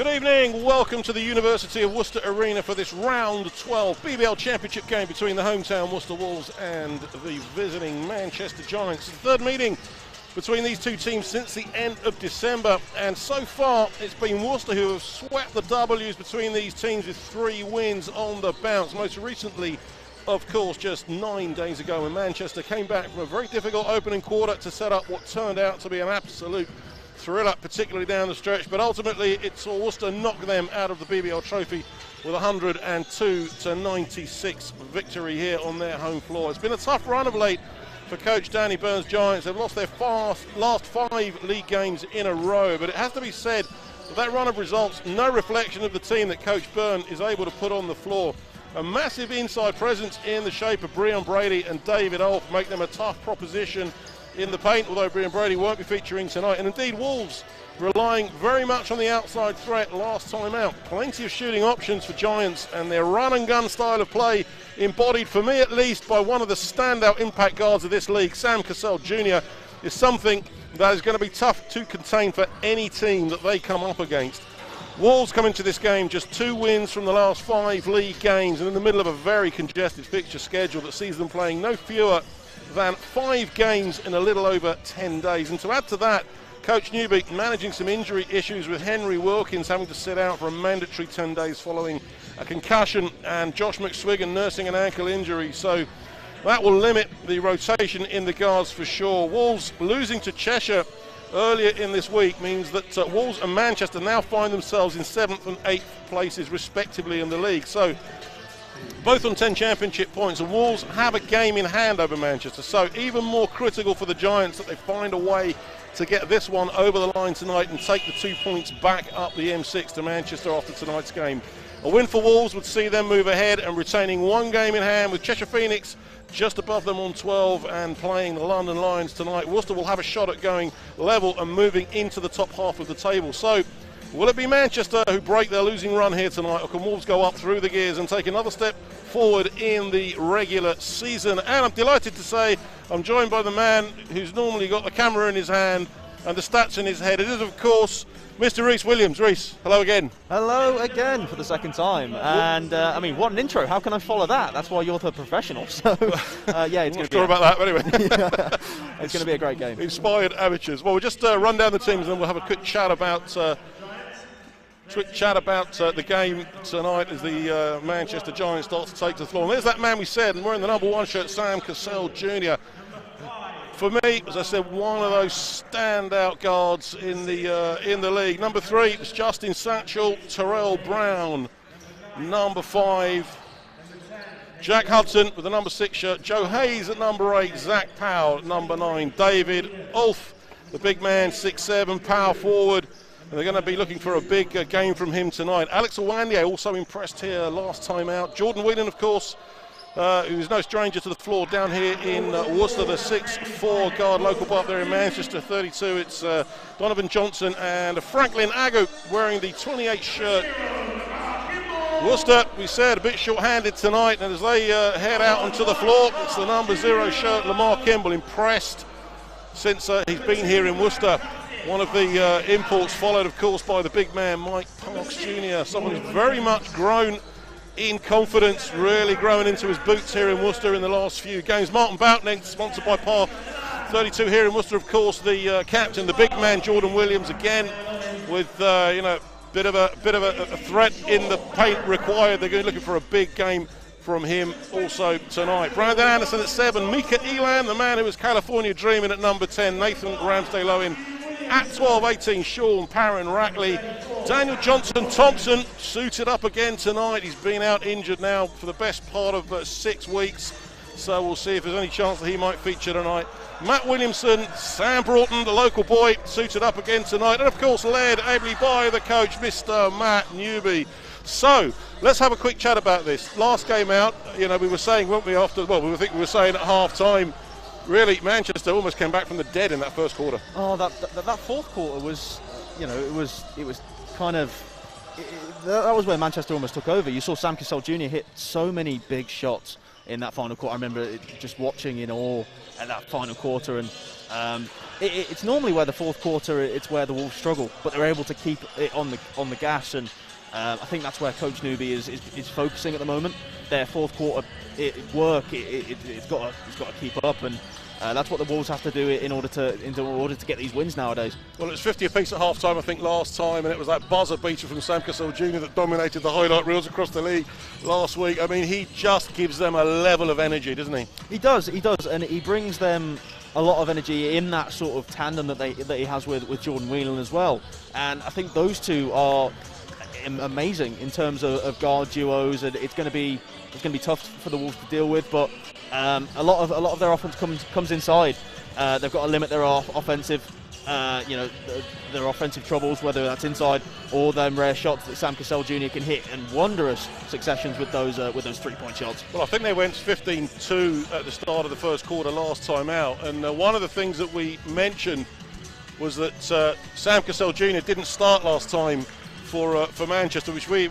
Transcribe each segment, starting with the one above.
Good evening, welcome to the University of Worcester Arena for this round 12 BBL Championship game between the hometown Worcester Wolves and the visiting Manchester Giants. It's the third meeting between these two teams since the end of December, and so far it's been Worcester who have swept the W's between these teams with 3 wins on the bounce. Most recently, of course, just 9 days ago when Manchester came back from a very difficult opening quarter to set up what turned out to be an absolute thriller, particularly down the stretch, but ultimately it saw Worcester knock them out of the BBL trophy with a 102-96 victory here on their home floor. It's been a tough run of late for coach Danny Byrne's Giants. They've lost their last 5 league games in a row, but it has to be said that run of results, no reflection of the team that coach Byrne is able to put on the floor. A massive inside presence in the shape of Breon Brady and David Ulf make them a tough proposition in the paint, although Breon Brady won't be featuring tonight. And indeed, Wolves relying very much on the outside threat last time out. Plenty of shooting options for Giants, and their run and gun style of play, embodied, for me at least, by one of the standout impact guards of this league, Sam Cassell Jr., is something that is going to be tough to contain for any team that they come up against. Wolves come into this game just 2 wins from the last 5 league games, and in the middle of a very congested fixture schedule that sees them playing no fewer than 5 games in a little over 10 days. And to add to that, Coach Newby managing some injury issues with Henry Wilkins having to sit out for a mandatory 10 days following a concussion, and Josh McSwiggan nursing an ankle injury. So that will limit the rotation in the guards for sure. Wolves losing to Cheshire earlier in this week means that Wolves and Manchester now find themselves in 7th and 8th places respectively in the league. So both on 10 championship points, and Wolves have a game in hand over Manchester. So even more critical for the Giants that they find a way to get this one over the line tonight and take the 2 points back up the M6 to Manchester after tonight's game. A win for Wolves would see them move ahead and retaining 1 game in hand, with Cheshire Phoenix just above them on 12 and playing the London Lions tonight. Worcester will have a shot at going level and moving into the top half of the table. So will it be Manchester who break their losing run here tonight, or can Wolves go up through the gears and take another step forward in the regular season? And I'm delighted to say I'm joined by the man who's normally got the camera in his hand and the stats in his head. It is, of course, Mr. Rhys Williams. Rhys, hello again. Hello again for the second time. And I mean, what an intro. How can I follow that? That's why you're the professional. So yeah, it's going to be about that, but anyway. It's going to be a great game. Inspired amateurs. Well, we'll just run down the teams and then we'll have a quick chat about the game tonight as the Manchester Giants start to take to the floor. And there's that man we said, and wearing the number 1 shirt, Sam Cassell Jr. For me, as I said, one of those standout guards in the league. Number 3 was Justin Satchell, Terrell Brown. Number 5, Jack Hudson with the number 6 shirt. Joe Hayes at number 8, Zach Powell at number 9. David Ulf, the big man, 6'7", power forward. And they're going to be looking for a big game from him tonight. Alex Awande also impressed here last time out. Jordan Whelan, of course, who's no stranger to the floor down here in Worcester, the 6'4" guard, local bar up there in Manchester, 32. It's Donovan Johnson and Franklin Agu wearing the 28 shirt. Worcester, we said, a bit short-handed tonight, and as they head out onto the floor, it's the number 0 shirt, Lamar Kimball, impressed since he's been here in Worcester. One of the imports, followed, of course, by the big man, Mike Parks Jr., someone who's very much grown in confidence, really growing into his boots here in Worcester in the last few games. Martin Boutning, sponsored by Par 32 here in Worcester, of course, the captain, the big man, Jordan Williams, again, with, bit of a threat in the paint required. They're going to be looking for a big game from him also tonight. Brandon Anderson at 7, Mika Elam, the man who was California dreaming at number 10, Nathan Ramsdale-Owen at 12, 18, Sean Parron-Rackley. Daniel Johnson-Thompson suited up again tonight. He's been out injured now for the best part of 6 weeks, so we'll see if there's any chance that he might feature tonight. Matt Williamson, Sam Broughton, the local boy, suited up again tonight, and of course led ably by the coach, Mr. Matt Newby. So let's have a quick chat about this. Last game out, we were saying, weren't we, we were saying at half-time, really, Manchester almost came back from the dead in that first quarter. Oh, that fourth quarter was, it was kind of, that was where Manchester almost took over. You saw Sam Cassell Jr. hit so many big shots in that final quarter. I remember just watching in awe at that final quarter, and it's normally where the fourth quarter, it's where the Wolves struggle, but they're able to keep it on the gas, and I think that's where Coach Newby is focusing at the moment. Their fourth quarter it's got to keep up, and that's what the Wolves have to do in order to get these wins nowadays. Well, it was 50 apiece at half-time, I think, last time, and it was that buzzer beater from Sam Cassell Jr. that dominated the highlight reels across the league last week. I mean, he just gives them a level of energy, doesn't he? He does, and he brings them a lot of energy in that sort of tandem that he has with Jordan Whelan as well. And I think those two are amazing in terms of guard duos, and it's going to be tough for the Wolves to deal with, but a lot of their offense comes inside. They've got to limit their offensive their offensive troubles, whether that's inside or them rare shots that Sam Cassell Jr. can hit in wondrous successions with those 3-point shots. Well, I think they went 15-2 at the start of the first quarter last time out, and one of the things that we mentioned was that Sam Cassell Jr. didn't start last time for Manchester, which we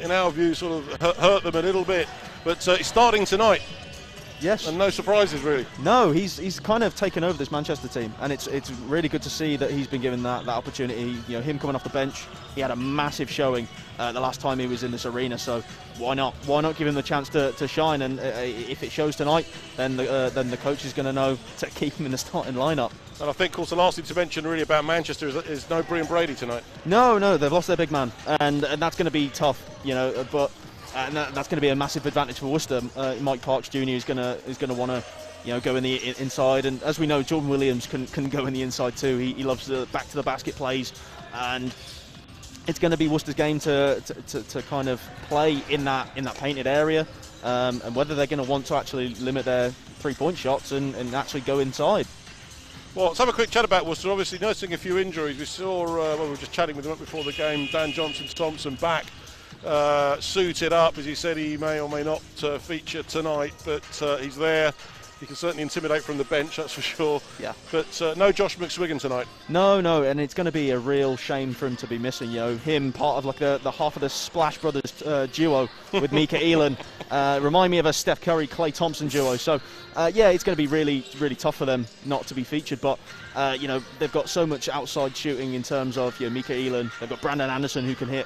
in our view sort of hurt them a little bit, but he's starting tonight. Yes. And no surprises, really. No, he's kind of taken over this Manchester team, and it's really good to see that he's been given that opportunity. You know, him coming off the bench, he had a massive showing the last time he was in this arena. So why not give him the chance to shine? And if it shows tonight, then the coach is going to know to keep him in the starting lineup. And I think, of course, the last thing to mention really about Manchester is no Brian Brady tonight. No, they've lost their big man, and that's going to be tough, but. And that's going to be a massive advantage for Worcester. Mike Parks Jr. is going to want to, go in the inside, and as we know, Jordan Williams can go in the inside too. He loves the back to the basket plays, and it's going to be Worcester's game to kind of play in that painted area, and whether they're going to want to actually limit their 3-point shots and actually go inside. Well, let's have a quick chat about Worcester. Obviously, nursing a few injuries. We saw, we were just chatting with them up before the game. Dan Johnson-Thompson back. Suited up, as he said, he may or may not feature tonight, but he's there. He can certainly intimidate from the bench, that's for sure. Yeah. But no Josh McSwiggan tonight. No, and it's going to be a real shame for him to be missing. Him part of like the half of the Splash Brothers duo with Mika Elan. Remind me of a Steph Curry, Klay Thompson duo. So it's going to be really, really tough for them not to be featured. But they've got so much outside shooting in terms of Mika Elan. They've got Brandon Anderson who can hit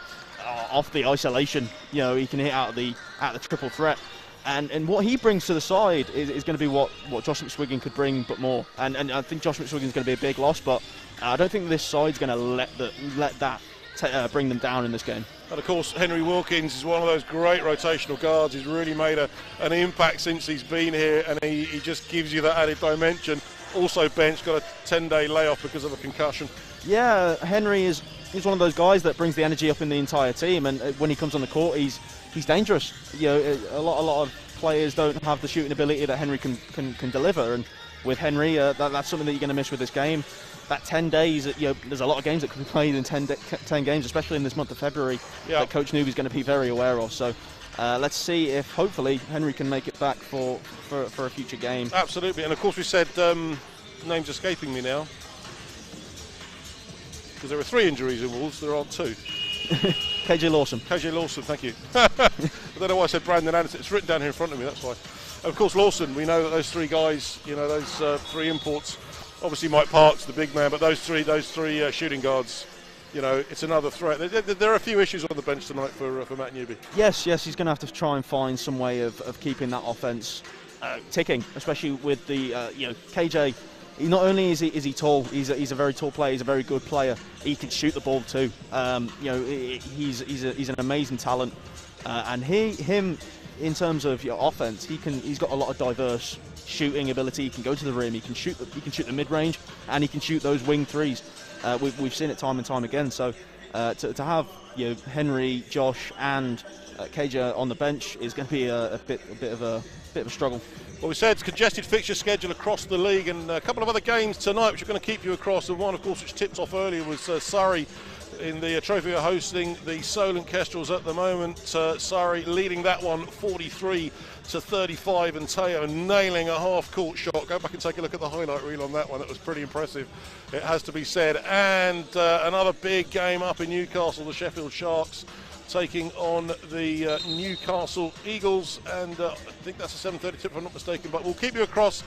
off the isolation. He can hit out of the triple threat, and what he brings to the side is going to be what Josh McSwiggan could bring, but more. And I think Josh McSwiggan's going to be a big loss, but I don't think this side's going to let that bring them down in this game. And of course, Henry Wilkins is one of those great rotational guards. He's really made an impact since he's been here, and he just gives you that added dimension. Also benched, got a 10-day layoff because of a concussion. Yeah, Henry is one of those guys that brings the energy up in the entire team, and when he comes on the court, he's dangerous. A lot of players don't have the shooting ability that Henry can deliver, and with Henry, that's something that you're going to miss with this game. That 10 days, there's a lot of games that can be played in 10 games, especially in this month of February, that Coach Newby is going to be very aware of. So let's see if hopefully Henry can make it back for a future game. Absolutely, and of course we said names escaping me now. Because there were 3 injuries in Wolves, there aren't 2. KJ Lawson, thank you. I don't know why I said Brandon Anderson. It's written down here in front of me, that's why. And of course, Lawson, we know that those 3 guys, those 3 imports, obviously Mike Parks, the big man, but those three shooting guards, it's another threat. There are a few issues on the bench tonight for Matt Newby. Yes, he's going to have to try and find some way of keeping that offense ticking, especially with the, KJ. Not only is he tall, he's a very tall player. He's a very good player. He can shoot the ball too. He's an amazing talent, and him in terms of offense, he's got a lot of diverse shooting ability. He can go to the rim. He can shoot the mid range, and he can shoot those wing threes. We've seen it time and time again. So to have Henry, Josh, and KJ on the bench is going to be a bit of a struggle. Well, we said it's congested fixture schedule across the league, and a couple of other games tonight which are going to keep you across, and one of course which tipped off earlier was Surrey in the trophy are hosting the Solent Kestrels at the moment. Surrey leading that one 43-35, and Teo nailing a half-court shot. Go back and take a look at the highlight reel on that one. It was pretty impressive, it has to be said. And another big game up in Newcastle, the Sheffield Sharks taking on the Newcastle Eagles, and I think that's a 7:30 tip if I'm not mistaken, but we'll keep you across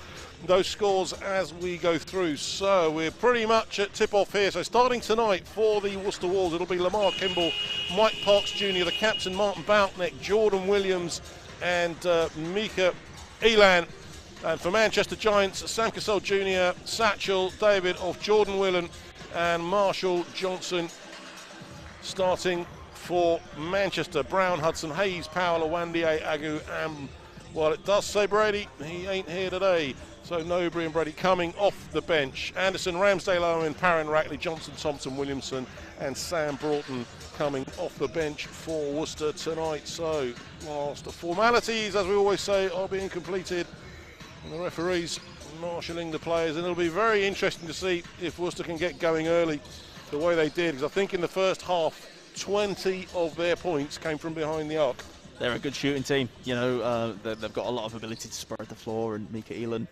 those scores as we go through. So we're pretty much at tip-off here. So starting tonight for the Worcester Wolves, it'll be Lamar Kimball, Mike Parks Jr., the captain Martin Boutneck, Jordan Williams and Mika Elan. And for Manchester Giants, Sam Cassell Jr., Satchel, David Off, Jordan Whelan and Marshall Johnson. Starting for Manchester, Brown, Hudson, Hayes, Powell, Awandie, Agu, and well, it does say Brady, he ain't here today. So Nobry and Brady coming off the bench. Anderson, Ramsdale, Owen, Parran, Rackley, Johnson, Thompson, Williamson and Sam Broughton coming off the bench for Worcester tonight. So whilst the formalities, as we always say, are being completed, and the referees marshalling the players, and it'll be very interesting to see if Worcester can get going early the way they did, because I think in the first half 20 of their points came from behind the arc. They're a good shooting team, you know. They've got a lot of ability to spread the floor, and Mika Elan,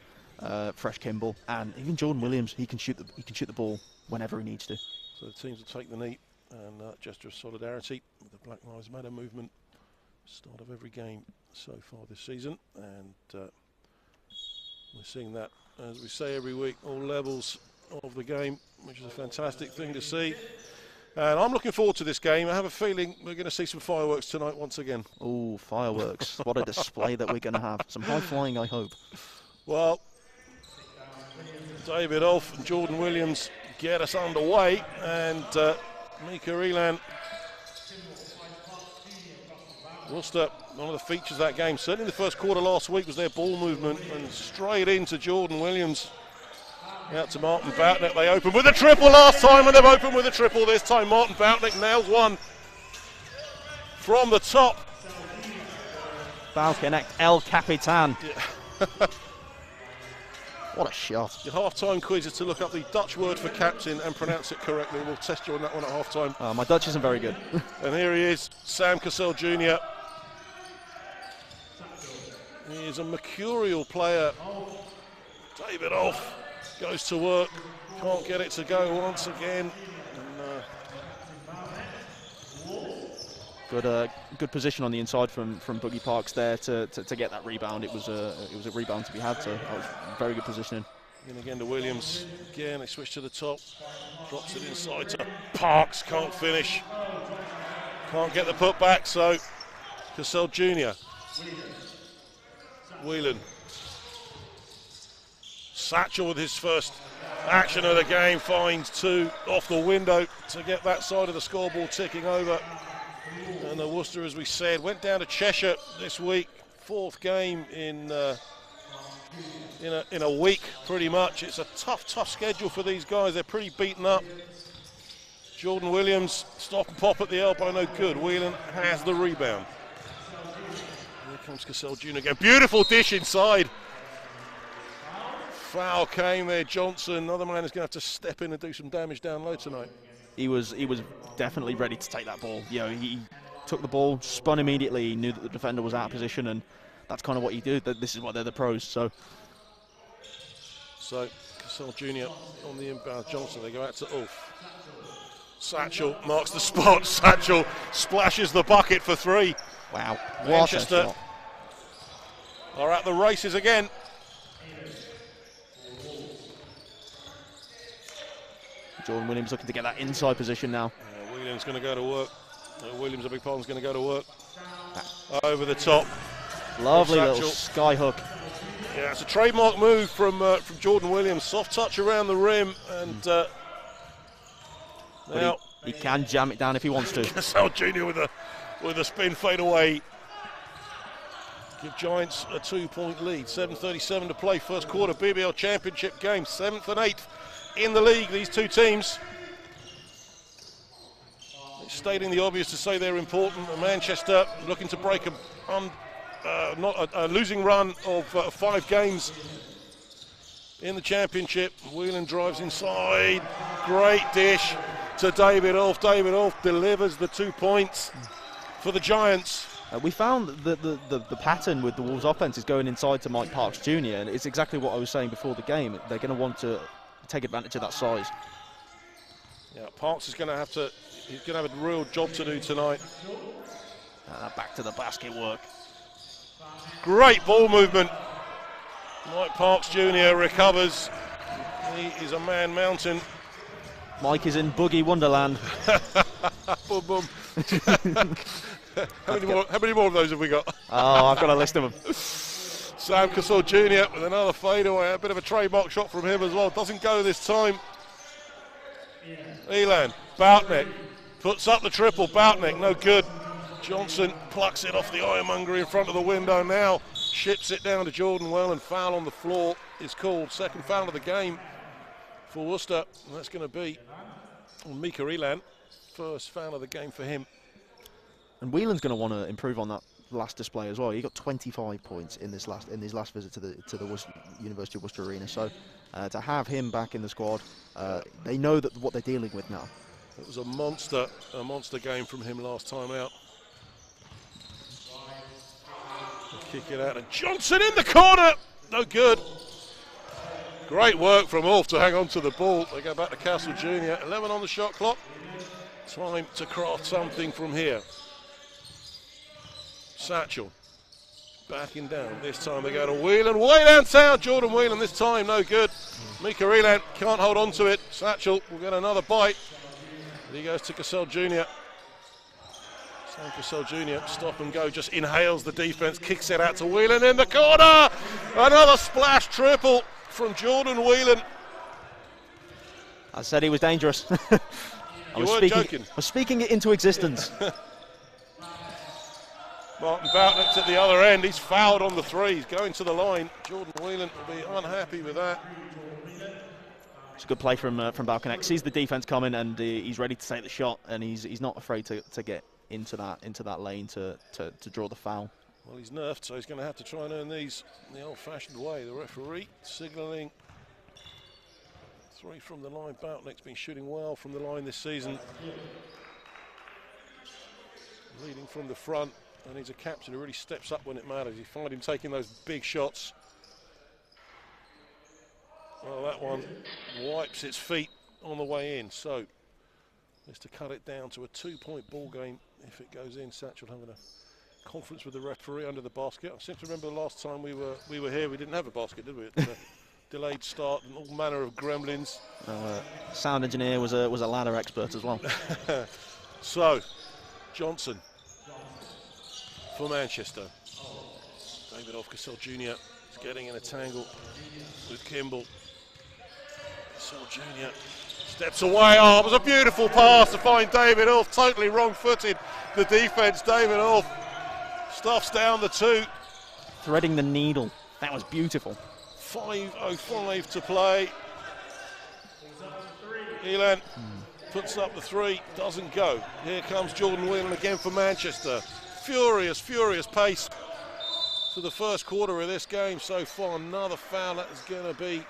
Fresh Kimball, and even Jordan Williams. He can shoot the ball whenever he needs to. So the teams will take the knee and gesture of solidarity with the Black Lives Matter movement. Start of every game so far this season, and we're seeing that, as we say every week, all levels of the game, which is a fantastic thing to see. And I'm looking forward to this game. I have a feeling we're going to see some fireworks tonight once again. Oh, fireworks. What a display that we're going to have. Some high flying, I hope. Well, David Olf and Jordan Williams get us underway, and Mika Elan. Worcester, one of the features of that game, certainly in the first quarter last week, was their ball movement, and straight into Jordan Williams. Out to Martin Boutneck. They opened with a triple last time, and they've opened with a triple this time. Martin Boutneck nails one from the top. Balconnect El Capitan. Yeah. What a shot. Your half-time quiz is to look up the Dutch word for captain and pronounce it correctly. We'll test you on that one at half-time. My Dutch isn't very good. And here he is, Sam Cassell Jr. He is a mercurial player. David Off goes to work, can't get it to go once again. And, good position on the inside from Boogie Parks there to get that rebound. It was a rebound to be had, so that was very good positioning. And again to Williams. Again, they switch to the top, drops it inside to Parks. Can't finish, can't get the putback. So Cassell Jr. Whelan. Satchel with his first action of the game finds two off the window to get that side of the scoreboard ticking over. And the Worcester, as we said, went down to Cheshire this week. Fourth game in a week, pretty much. It's a tough schedule for these guys. They're pretty beaten up. Jordan Williams, stop and pop at the elbow, no good. Whelan has the rebound. Here comes Cassell Jr. again. Beautiful dish inside. Foul came there, Johnson. Another man is going to have to step in and do some damage down low tonight. He was definitely ready to take that ball. You know, he took the ball, spun immediately, he knew that the defender was out of position, and that's kind of what you do. This is what they're the pros. So Cassell Jr. on the inbound. Johnson, they go out to Ulf. Satchel marks the spot. Satchel splashes the bucket for three. Wow, Manchester are at the races again. Jordan Williams looking to get that inside position now. Williams going to go to work. Williams, a big pardon, is going to go to work. Over the top. Lovely little sky hook. Yeah, it's a trademark move from Jordan Williams. Soft touch around the rim, and now he can jam it down if he wants to. Cassell Jr. with a spin fade away. Give Giants a 2-point lead. 7:37 to play, first quarter. BBL Championship game, 7th and 8th in the league, these two teams. It's stating the obvious to say they're important. Manchester looking to break a losing run of 5 games in the championship. Whelan drives inside. Great dish to David Olf. David Olf delivers the 2 points for the Giants. We found that the pattern with the Wolves offense is going inside to Mike Parks Jr., and it's exactly what I was saying before the game. They're going to want to take advantage of that size. Yeah, Parks is going to have to. He's going to have a real job to do tonight. Back to the basket work. Great ball movement. Mike Parks Jr. recovers. He is a man mountain. Mike is in Boogie Wonderland. Boom, boom. How many more of those have we got? Oh, I've got a list of them. Sam Cassell Jr. with another fadeaway. A bit of a trademark shot from him as well. Doesn't go this time. Elan, Boutnick puts up the triple. Boutnick, no good. Johnson plucks it off the ironmonger in front of the window now. Ships it down to Jordan Whelan. Foul on the floor is called. Second foul of the game for Worcester. And that's going to be on Mika Elan. First foul of the game for him. And Whelan's going to want to improve on that last display as well. He got 25 points in his last visit to the University of Worcester Arena. So to have him back in the squad, they know that what they're dealing with now. It was a monster game from him last time out. Kick it out, and Johnson in the corner, no good. Great work from Ulf to hang on to the ball. They go back to Castle Jr. 11 on the shot clock. Time to craft something from here. Satchel backing down. This time they go to Whelan, way downtown. Jordan Whelan this time, no good. Mika Elan can't hold on to it. Satchel will get another bite. He goes to Cassell Jr. Sam Cassell Jr. stop and go, just inhales the defense, kicks it out to Whelan in the corner. Another splash triple from Jordan Whelan. I said he was dangerous. You weren't joking. I was speaking it into existence. Martin Boutnick's at the other end. He's fouled on the three. He's going to the line. Jordan Whelan will be unhappy with that. It's a good play from Balkanek. Sees the defense coming and he's ready to take the shot, and he's not afraid to get into that lane to draw the foul. Well, he's nerfed, so he's going to have to try and earn these in the old-fashioned way. The referee signalling three from the line. Boutnick's been shooting well from the line this season, leading from the front, and he's a captain who really steps up when it matters. You find him taking those big shots. Well, that one wipes its feet on the way in, so is to cut it down to a 2-point ball game if it goes in. Satchel having a conference with the referee under the basket. I seem to remember the last time we were here, we didn't have a basket, did we? Delayed start and all manner of gremlins. Sound engineer was a ladder expert as well. So, Johnson for Manchester. David Cassell Jr. is getting in a tangle with Kimball. Cassell Jr. steps away. Oh, it was a beautiful pass to find David Ulf. Totally wrong-footed the defense. David Ulf stuffs down the two. Threading the needle. That was beautiful. 5:05 to play. Elan puts up the three, doesn't go. Here comes Jordan Whelan again for Manchester. Furious pace to the first quarter of this game so far. Another foul, that is going to be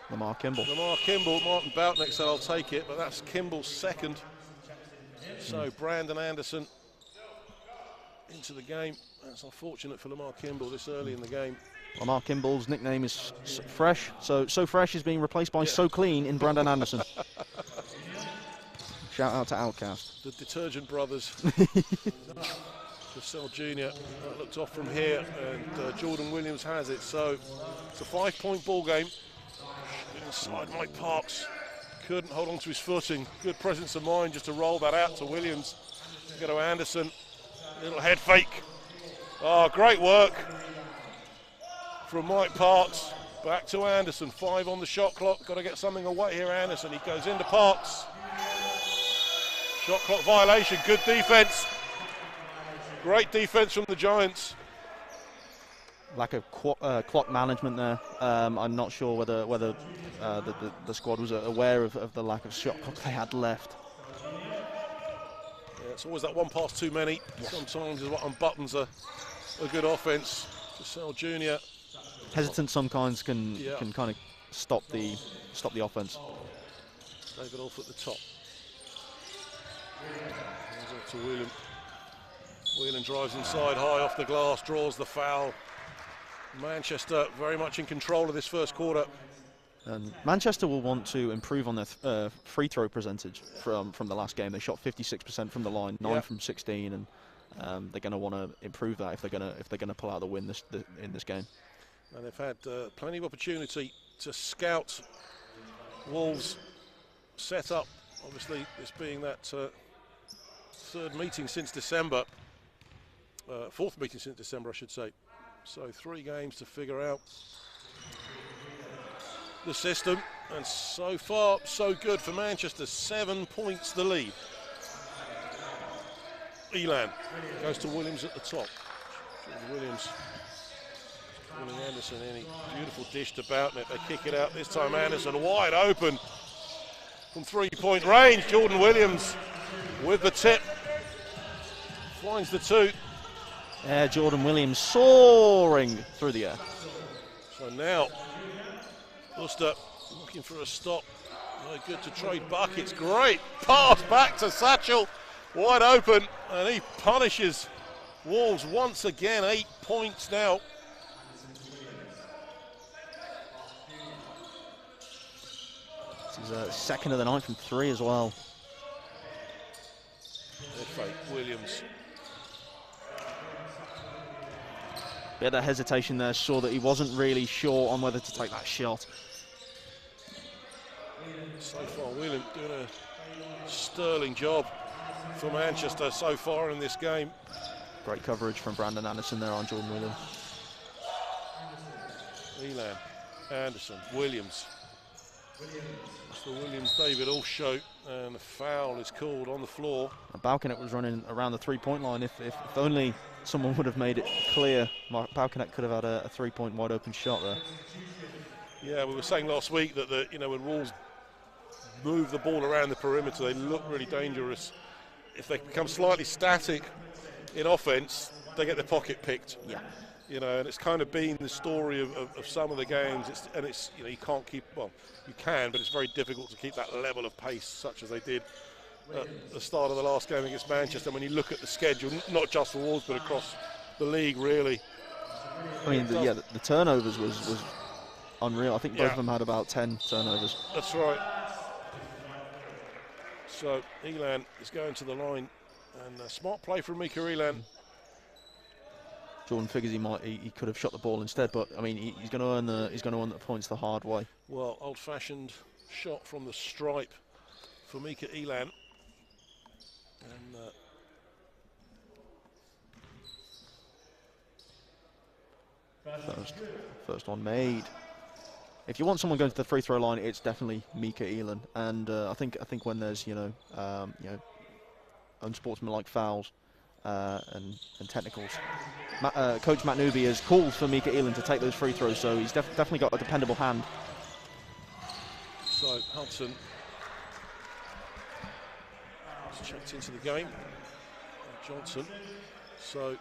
Lamar Kimball. Martin Boutnick said I'll take it, but that's Kimball's second. So Brandon Anderson into the game. That's unfortunate for Lamar Kimball this early in the game. Lamar Kimball's nickname is Fresh, so Fresh is being replaced by So Clean in Brandon Anderson. Shout out to Outcast. The Detergent Brothers. Cassell Jr. Looked off from here, and Jordan Williams has it. So it's a 5-point ball game. Inside Mike Parks couldn't hold on to his footing. Good presence of mind just to roll that out to Williams. Go to Anderson. Little head fake. Oh, great work from Mike Parks. Back to Anderson. 5 on the shot clock. Got to get something away here, Anderson. He goes into Parks. Shot clock violation. Good defense. Great defense from the Giants. Lack of clock management there. I'm not sure whether the squad was aware of the lack of shot clock they had left. Yeah, it's always that one pass too many. Yes. Sometimes is what unbuttons a good offense. Cassell Jr. Hesitant sometimes can kind of stop the offense. David Ulf at the top. To Whelan. Whelan drives inside, high off the glass, draws the foul. Manchester very much in control of this first quarter. And Manchester will want to improve on their free throw percentage from the last game. They shot 56% from the line, 9 from 16, and they're going to want to improve that if they're going to pull out the win in this game. And they've had plenty of opportunity to scout Wolves' set up. Obviously, this being that third meeting since December, fourth meeting since December, I should say. So 3 games to figure out the system, and so far so good for Manchester. 7 points the lead. Elan goes to Williams at the top. Williams calling Anderson in. Beautiful dish to Boutnet. They kick it out. This time Anderson wide open from 3-point range. Jordan Williams with the tip. Finds the 2. Yeah, Jordan Williams soaring through the air. So now Worcester looking for a stop. No good to trade buckets. Great pass back to Satchel. Wide open, and he punishes Wolves once again. 8 points now. This is second of the night from 3 as well. Williams. Bit of hesitation there, saw that he wasn't really sure on whether to take that shot. So far, Williams doing a sterling job for Manchester so far in this game. Great coverage from Brandon Anderson there on Jordan Williams. Elan, Anderson, Williams. Mr. Williams, David Allshow, and a foul is called on the floor. Balkanek was running around the 3-point line. If only someone would have made it clear, Balkanek could have had a 3-point wide open shot there. Yeah, we were saying last week that when Wolves move the ball around the perimeter, they look really dangerous. If they become slightly static in offense, they get their pocket picked. Yeah. And it's kind of been the story of some of the games. You can't keep, well, you can, but it's very difficult to keep that level of pace such as they did at the start of the last game against Manchester. When you look at the schedule, not just for Wolves, but across the league, really. I mean, the turnovers was unreal. I think both of them had about 10 turnovers. That's right. So Elan is going to the line, and a smart play from Mika Elan. Jordan figures he could have shot the ball instead, but I mean he's going to earn the points the hard way. Well, old-fashioned shot from the stripe for Mika Elan, and first one made. If you want someone going to the free throw line, it's definitely Mika Elan, and I think when there's unsportsmanlike fouls and technicals, Coach Matt Newby has called for Mika Elan to take those free throws, so he's definitely got a dependable hand. So Hudson has checked into the game. Johnson. So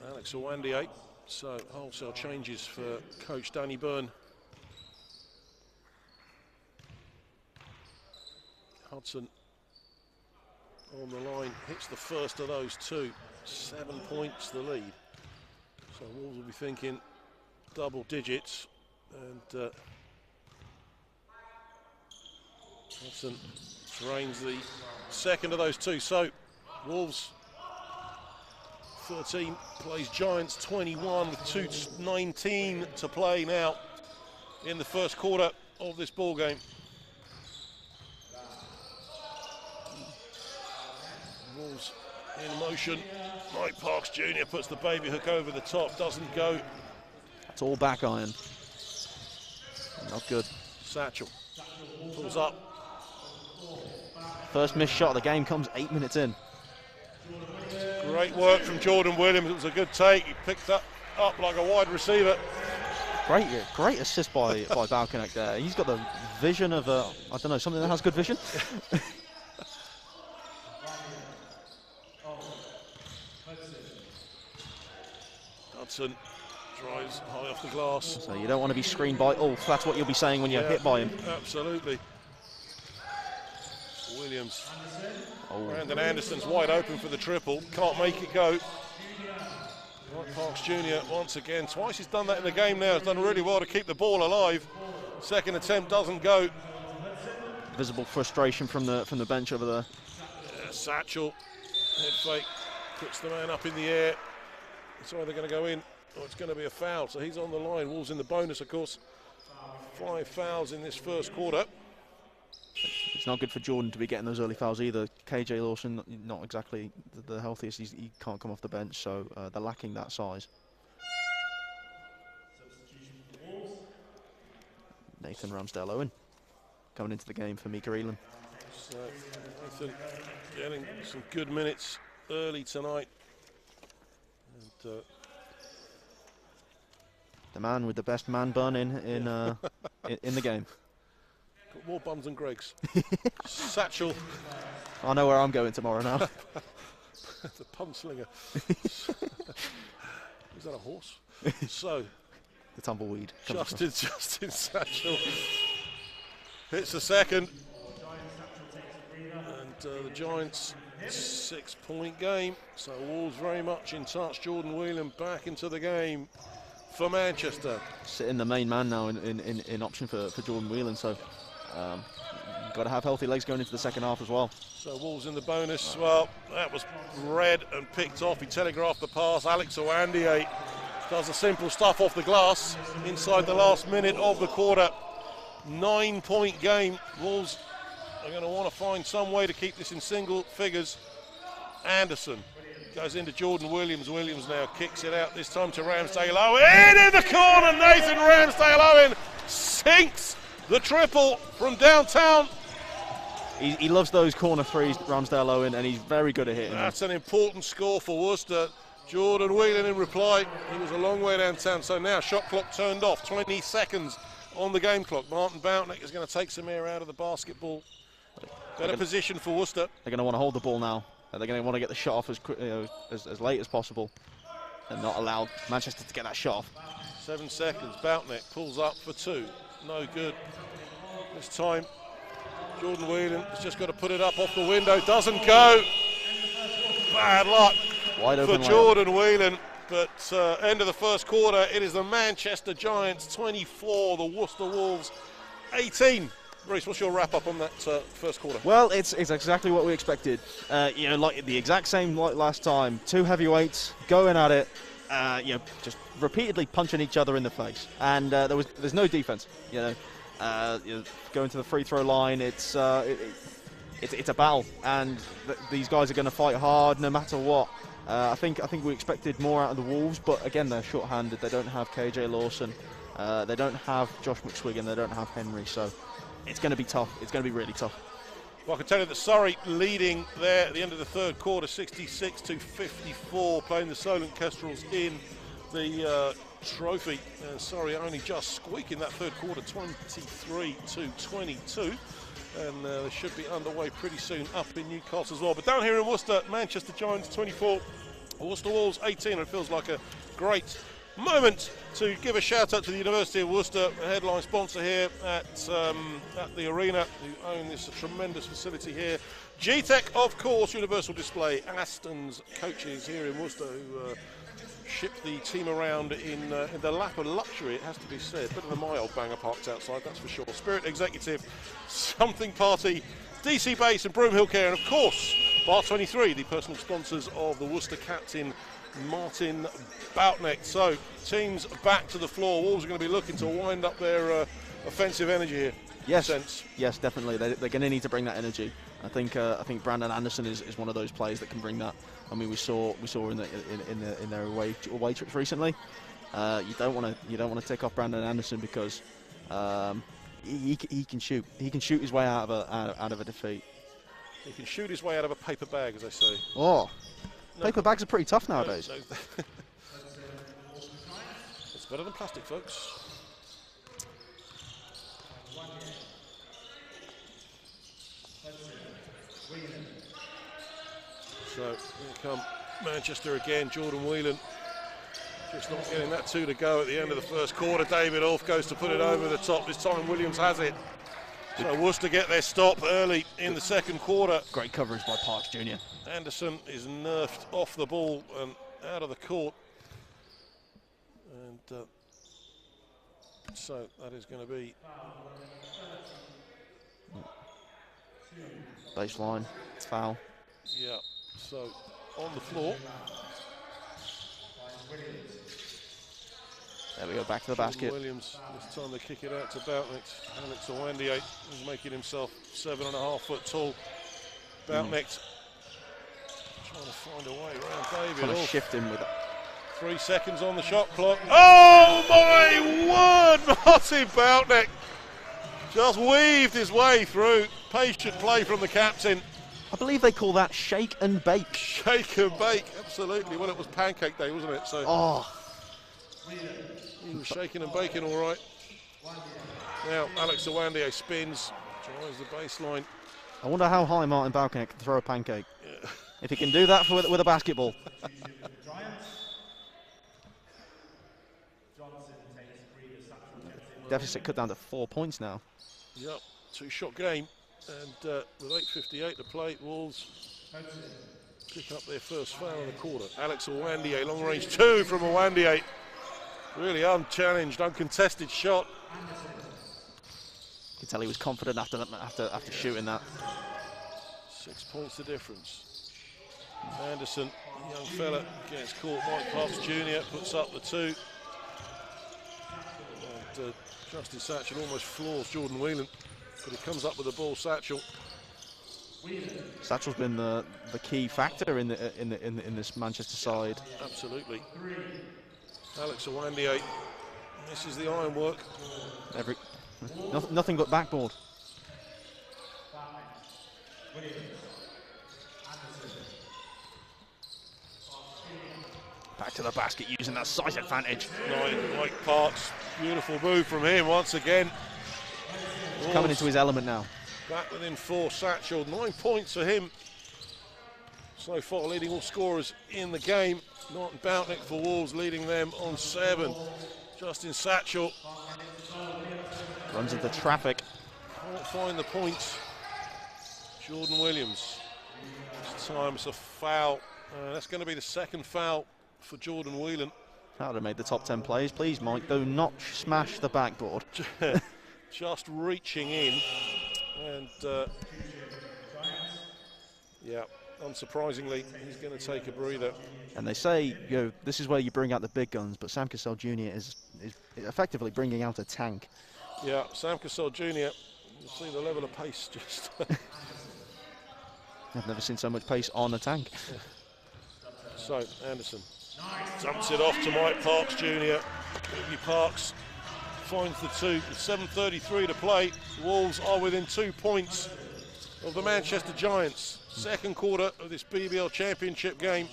Alex Owandier. So wholesale changes for Coach Danny Byrne. Hudson on the line, hits the first of those 2. 7 points the lead. So Wolves will be thinking double digits, and Hudson drains the second of those 2. So Wolves 13 plays Giants 21 with 2:19 to play now in the first quarter of this ball game. Wolves in motion. Mike Parks Jr. puts the baby hook over the top, doesn't go. It's all back iron. Not good. Satchel pulls up. First missed shot of the game comes 8 minutes in. Great work from Jordan Williams. It was a good take. He picked that up like a wide receiver. Great assist by Balkanek there. He's got the vision of something that has good vision. Hudson drives high off the glass. So you don't want to be screened by Ulf. That's what you'll be saying when you're hit by him. Absolutely. Williams. Brandon Anderson's wide open for the triple. Can't make it go. Right, Parks Jr. once again, twice he's done that in the game now. He's done really well to keep the ball alive. Second attempt doesn't go. Visible frustration from the bench over there. Satchel, head fake, puts the man up in the air. It's either going to go in or it's going to be a foul. So he's on the line. Wolves in the bonus, of course. 5 fouls in this first quarter. It's not good for Jordan to be getting those early fouls either. KJ Lawson, not exactly the healthiest. He can't come off the bench, so they're lacking that size. Nathan Ramsdale-Owen coming into the game for Mika Elan. So Nathan getting some good minutes early tonight. And, the man with the best man bun in the game. got more buns than Greg's. Satchel. I know where I'm going tomorrow now. The pun slinger. Is that a horse? So the tumbleweed. Justin Satchel hits the second. And the Giants 6-point game. So Wolves very much in touch. Jordan Whelan back into the game for Manchester. Sitting the main man now in option for Jordan Whelan. So got to have healthy legs going into the second half as well. So Wolves in the bonus. Well, that was read and picked off. He telegraphed the pass. Alex Owandie does the simple stuff off the glass inside the last minute of the quarter. 9-point game. Wolves are going to want to find some way to keep this in single figures. Anderson goes into Jordan Williams. Williams now kicks it out, this time to Ramsdale-Owen. In the corner, Nathan Ramsdale-Owen sinks the triple from downtown. He loves those corner threes, Ramsdale-Owen, and he's very good at hitting them. That's an important score for Worcester. Jordan Whelan in reply. He was a long way downtown, so now shot clock turned off. 20 seconds on the game clock. Martin Boutnick is going to take some air out of the basketball. Better position for Worcester. They're going to want to hold the ball now. They're going to want to get the shot off as late as possible and not allow Manchester to get that shot off. 7 seconds. Boutnick pulls up for 2. No good. This time, Jordan Whelan has just got to put it up off the window. Doesn't go. Bad luck for Jordan Whelan. But end of the first quarter, it is the Manchester Giants 24, the Worcester Wolves 18. Reece, what's your wrap up on that first quarter? Well, it's exactly what we expected. Like the exact same like last time. 2 heavyweights going at it. Just repeatedly punching each other in the face, and there's no defense. Going to the free throw line. It's a battle, and these guys are going to fight hard no matter what. I think we expected more out of the Wolves, but again they're short-handed. They don't have KJ Lawson, they don't have Josh McSwiggan, they don't have Henry, so it's going to be tough. It's going to be really tough. Well, I can tell you that Surrey leading there at the end of the third quarter, 66-54, playing the Solent Kestrels in the trophy. Surrey only just squeaking that third quarter, 23-22. And they should be underway pretty soon up in Newcastle as well. But down here in Worcester, Manchester Giants 24, Worcester Wolves 18. And it feels like a great moment to give a shout out to the University of Worcester, a headline sponsor here at the arena, who own this tremendous facility here. G-Tech, of course, Universal Display, Aston's coaches here in Worcester, who ship the team around in the lap of luxury, it has to be said. Better than my old banger parked outside, that's for sure. Spirit Executive, Something Party, DC Base and Broomhill Care, and of course, Bar 23, the personal sponsors of the Worcester captain, Martin Boutnick. So, teams back to the floor. Wolves are going to be looking to wind up their offensive energy here. Yes, definitely. They're going to need to bring that energy. I think Brandon Anderson is one of those players that can bring that. I mean, we saw in their away trips recently. You don't want to take off Brandon Anderson because he can shoot. He can shoot his way out of a defeat. He can shoot his way out of a paper bag, as they say. Oh, no, paper bags are pretty tough nowadays. No. It's better than plastic, folks. So here come Manchester again. Jordan Whelan just not getting that 2 to go at the end of the first quarter. David Orff goes to put it over the top. This time Williams has it. So Worcester get their stop early in the second quarter. Great coverage by Parks Jr. Anderson is nerfed off the ball and out of the court. And so that is going to be baseline foul. Yeah, so on the floor. There we go, back to the basket. Williams, this time they kick it out to Boutnick. Alex Owandiye is making himself 7.5 foot tall. Boutnick trying to find a way around David. Trying to shift him with it. 3 seconds on the shot clock. Oh my word, Martin Boutnick just weaved his way through. Patient play from the captain. I believe they call that shake and bake. Shake and bake, absolutely. Well, it was pancake day, wasn't it? So he was shaking and baking all right. Now Alex Owandiye spins, drives the baseline. I wonder how high Martin Boutnick can throw a pancake. Yeah. If he can do that with a basketball. Deficit cut down to 4 points now. Yep, 2-shot game. And with 8:58 to play, Wolves pick up their first foul in the quarter. Alex Owandiye, long range 2 from Owandiye. Really unchallenged, uncontested shot. You can tell he was confident after shooting that. 6 points the difference. Anderson, young fella, gets caught. Mike Parks Jr. puts up the 2. And Justin Satchel almost floors Jordan Whelan, but he comes up with the ball. Satchel. Satchel's been the key factor in this Manchester side. Absolutely. Alex Owandiye misses the ironwork. Nothing but backboard. Back to the basket using that size advantage. Mike Parks, beautiful move from him once again. He's coming into his element now. Back within 4, Satchel, 9 points for him. So far leading all scorers in the game. Martin Boutnick for Wolves leading them on 7. Justin Satchel. Runs into traffic. Can't find the points. Jordan Williams. This time it's a foul. That's going to be the second foul for Jordan Whelan. That would have made the top 10 plays. Please, Mike, do not smash the backboard. Just reaching in. And, yeah, unsurprisingly, he's going to take a breather. And they say, this is where you bring out the big guns, but Sam Cassell Jr. is effectively bringing out a tank. Yeah, Sam Cassell Jr., you'll see the level of pace just... I've never seen so much pace on a tank. Yeah. So, Anderson dumps it off to Mike Parks Jr. Boogie Parks finds the 2 with 7:33 to play. Wolves are within 2 points of the Manchester Giants. Second quarter of this BBL Championship game.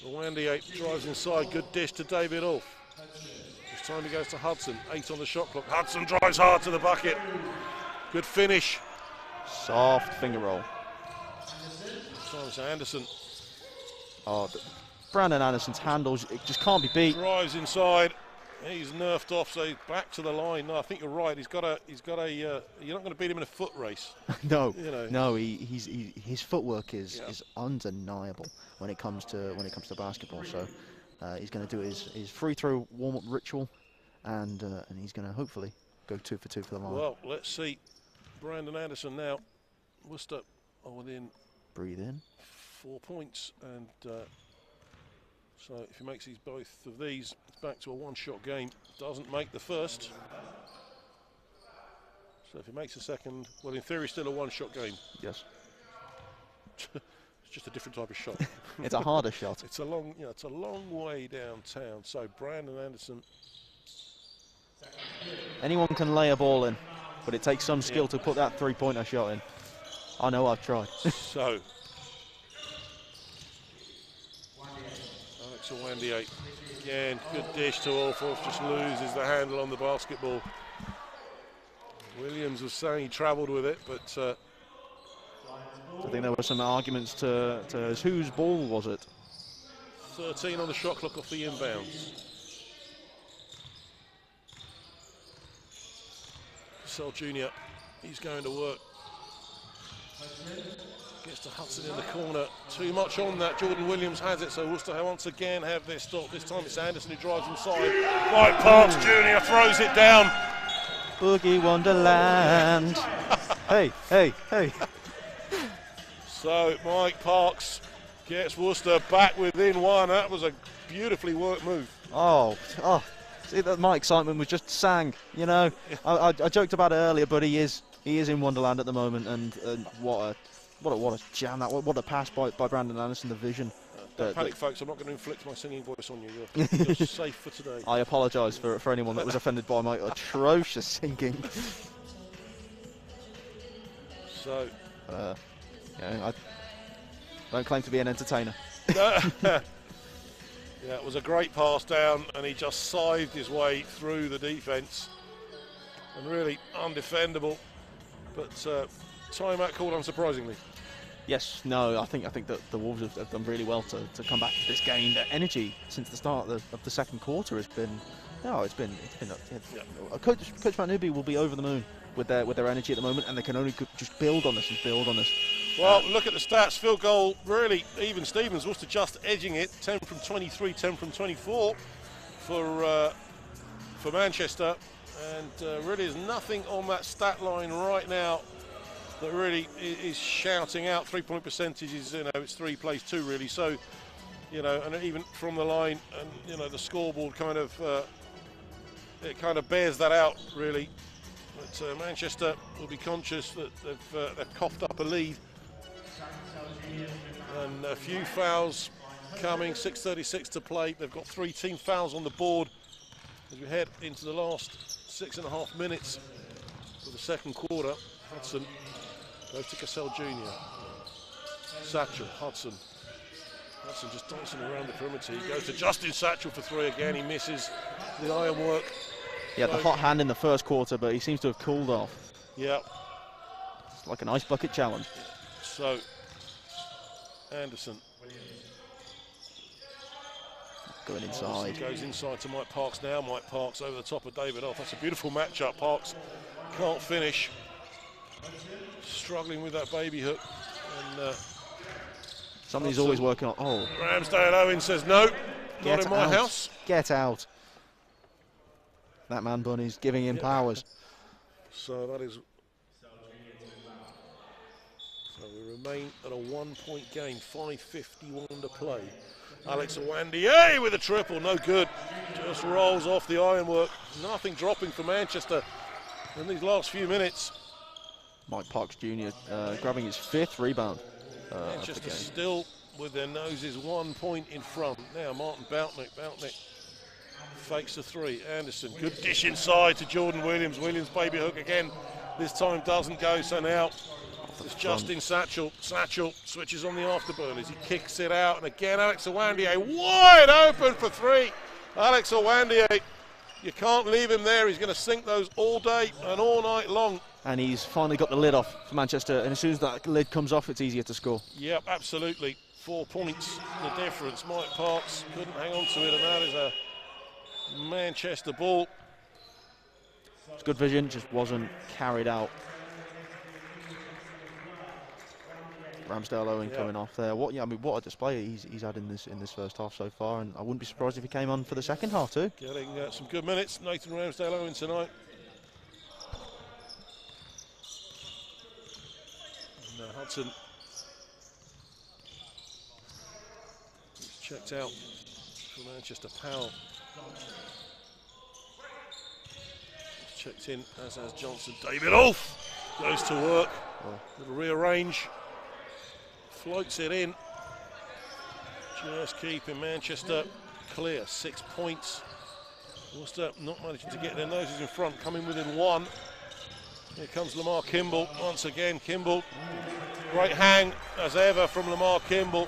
Owandiye drives inside, good dish to David Ulf. This time he goes to Hudson, 8 on the shot clock. Hudson drives hard to the bucket. Good finish. Soft finger roll. Times Anderson. Oh, Brandon Anderson's handles, it just can't be beat. Drives inside. He's nerfed off, so he's back to the line. No, I think you're right. He's got a. You're not going to beat him in a foot race. No, you know. No. His footwork is undeniable when it comes to basketball. So he's going to do his free throw warm up ritual, and he's going to hopefully go 2 for 2 for the line. Well, let's see. Brandon Anderson now. Worcester are within. Breathe in. 4 points, and so if he makes both of these, it's back to a 1-shot game. Doesn't make the first. So if he makes the second, well, in theory, still a 1-shot game. Yes. It's just a different type of shot. It's a harder shot. It's a long, it's a long way downtown. So Brandon Anderson. Anyone can lay a ball in, but it takes some skill to put that 3-pointer shot in. I know, I've tried. So. Alex Owandiye, again, good dish to Alforth, just loses the handle on the basketball. Williams was saying he travelled with it, but... I think there were some arguments to whose ball was it? 13 on the shot clock off the inbounds. Cassell Jr., he's going to work. Gets to Hudson in the corner. Too much on that. Jordan Williams has it, so Worcester once again have their stop. This time it's Anderson who drives inside. Mike Parks Jr. throws it down. Boogie Wonderland. Hey. So Mike Parks gets Worcester back within one. That was a beautifully worked move. Oh. See, that my excitement was just sang. You know, I joked about it earlier, but he is in Wonderland at the moment, and what a jam that! What a pass by Brandon Anderson. The vision. Don't panic, folks. I'm not going to inflict my singing voice on you. You're safe for today. I apologise for anyone that was offended by my atrocious singing. So, I don't claim to be an entertainer. Yeah, it was a great pass down, and he just scythed his way through the defence, and really undefendable. But timeout called, unsurprisingly. Yes, no, I think that the Wolves have done really well to come back to this game. The energy since the start of the second quarter has been, Coach Matt Newby will be over the moon with their energy at the moment, and they can only just build on this and build on this. Well, look at the stats. Field goal, really even Stevens. Worcester just edging it. 10 from 23, 10 from 24 for Manchester, and really there's nothing on that stat line right now that really is shouting out. 3-point percentage is, it's 3 plays 2 really. So, and even from the line, and the scoreboard kind of it kind of bears that out really. But Manchester will be conscious that they've coughed up a lead, and a few fouls coming. 6:36 to play. They've got 3 team fouls on the board as we head into the last 6.5 minutes of the second quarter. Hudson goes to Cassell Jr. Satchel, Hudson just dancing around the perimeter. He goes to Justin Satchel for 3 again. He misses the ironwork. He had the hot hand in the first quarter, but he seems to have cooled off. Yeah. It's like an ice bucket challenge. So, Anderson. Going inside. Anderson goes inside to Mike Parks now. Mike Parks over the top of David Off. That's a beautiful matchup. Parks can't finish. Struggling with that baby hook. And somebody's always working on. Oh. Ramsdale Owen says no, not in my house. Get out. That man Bunny's giving him powers. So that is. So we remain at a 1-point game. 5:51 to play. Alex Owandier with a triple, no good. Just rolls off the ironwork. Nothing dropping for Manchester in these last few minutes. Mike Parks Jr. Grabbing his 5th rebound. Manchester still with their noses 1 point in front. Now Martin Boutnick fakes the 3. Anderson, good dish inside to Jordan Williams. Williams baby hook again. This time doesn't go, so now it's Justin Satchel. Satchel switches on the afterburners. He kicks it out, and again Alex Owandier wide open for 3. Alex Owandier, you can't leave him there. He's going to sink those all day and all night long. And he's finally got the lid off for Manchester, and as soon as that lid comes off, it's easier to score. Yep, absolutely. 4 points, the difference. Mike Parks couldn't hang on to it, and that is a Manchester ball. It's good vision, just wasn't carried out. Ramsdale Owen coming off there. What a display he's had in this first half so far, and I wouldn't be surprised if he came on for the second half too. Getting some good minutes, Nathan Ramsdale Owen tonight. And, Hudson he's checked out for Manchester. Powell he's checked in, as has Johnson. David Ulf goes to work. Little rearrange. Floats it in. Just keeping Manchester clear. 6 points. Worcester not managing to get their noses in front, coming within 1. Here comes Lamar Kimball. Once again, Kimball. Great hang as ever from Lamar Kimball.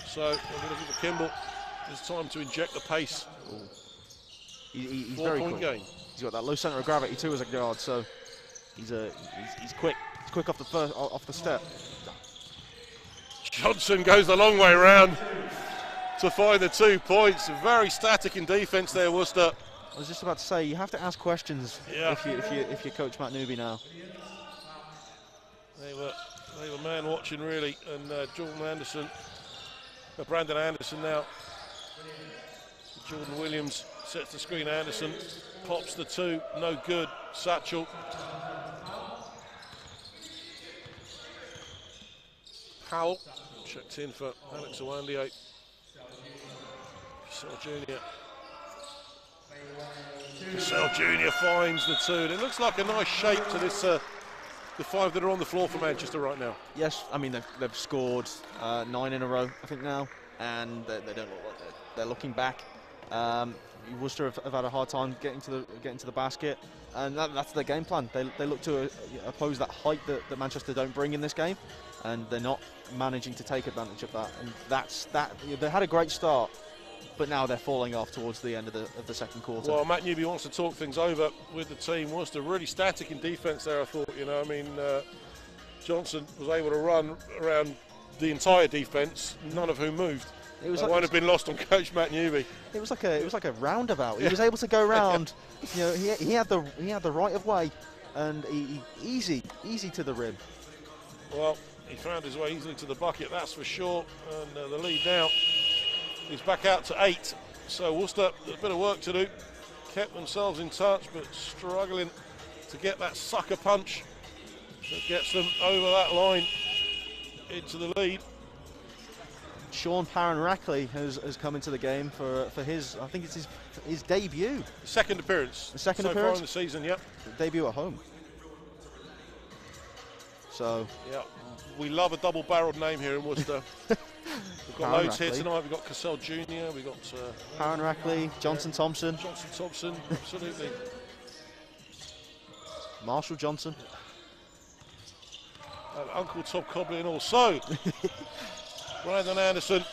So, we're looking for Kimball. It's time to inject the pace. He's very quick. Game. He's got that low centre of gravity too as a guard, so he's quick. He's quick off the step. Johnson goes the long way round to find the 2 points. Very static in defence there, Worcester. I was just about to say, you have to ask questions if you're Coach Matt Newby now. man watching really, and Brandon Anderson now. Jordan Williams sets the screen. Anderson pops the two, no good. Satchel. Powell checked in for Alex Owandier. Cassell Jr. Cassell Jr. finds the two. And it looks like a nice shape to this. The five that are on the floor for Manchester right now. Yes, I mean they've scored 9 in a row, I think now, and they don't look like they're looking back. Worcester have had a hard time getting to the basket, and that's their game plan. They look to oppose that height that Manchester don't bring in this game, and they're not managing to take advantage of that. And that's that. They had a great start, but now they're falling off towards the end of the second quarter. Well, Matt Newby wants to talk things over with the team. Worcester really static in defence there, I thought. You know, I mean, Johnson was able to run around the entire defence, none of whom moved. It was won't have been lost on Coach Matt Newby. It was like a roundabout. He was able to go round. You know, he had the right of way, and he easy to the rim. Well, he found his way easily to the bucket, that's for sure. And the lead now is back out to 8. So Worcester, a bit of work to do. Kept themselves in touch, but struggling to get that sucker punch that gets them over that line into the lead. Sean Parran-Rackley has come into the game for his, I think it's his debut. Second appearance. The second so appearance? far in the season, yep. Debut at home. So. Yeah, we love a double-barreled name here in Worcester. We've got loads here tonight. We've got Cassell Jr., we've got Parran-Rackley, Johnson Thompson. Johnson Thompson, absolutely. Marshall Johnson. And Uncle Tom Cobley and also Brandon Anderson.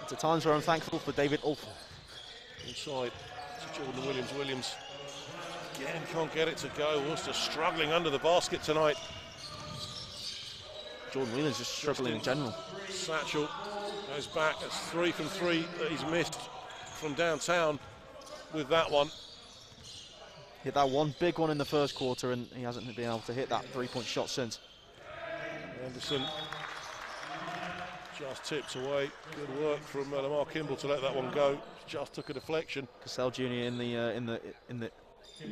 It's at times where I'm thankful for David Ulf. Inside to Jordan Williams. Williams again can't get it to go. Worcester struggling under the basket tonight. Jordan Williams just struggling in general. Satchel goes back. That's 3 from 3 that he's missed from downtown with that one. Hit that one big one in the first quarter, and he hasn't been able to hit that three-point shot since. Anderson just tips away. Good work from Lamar Kimball to let that one go. Just took a deflection. Cassell Jr. in the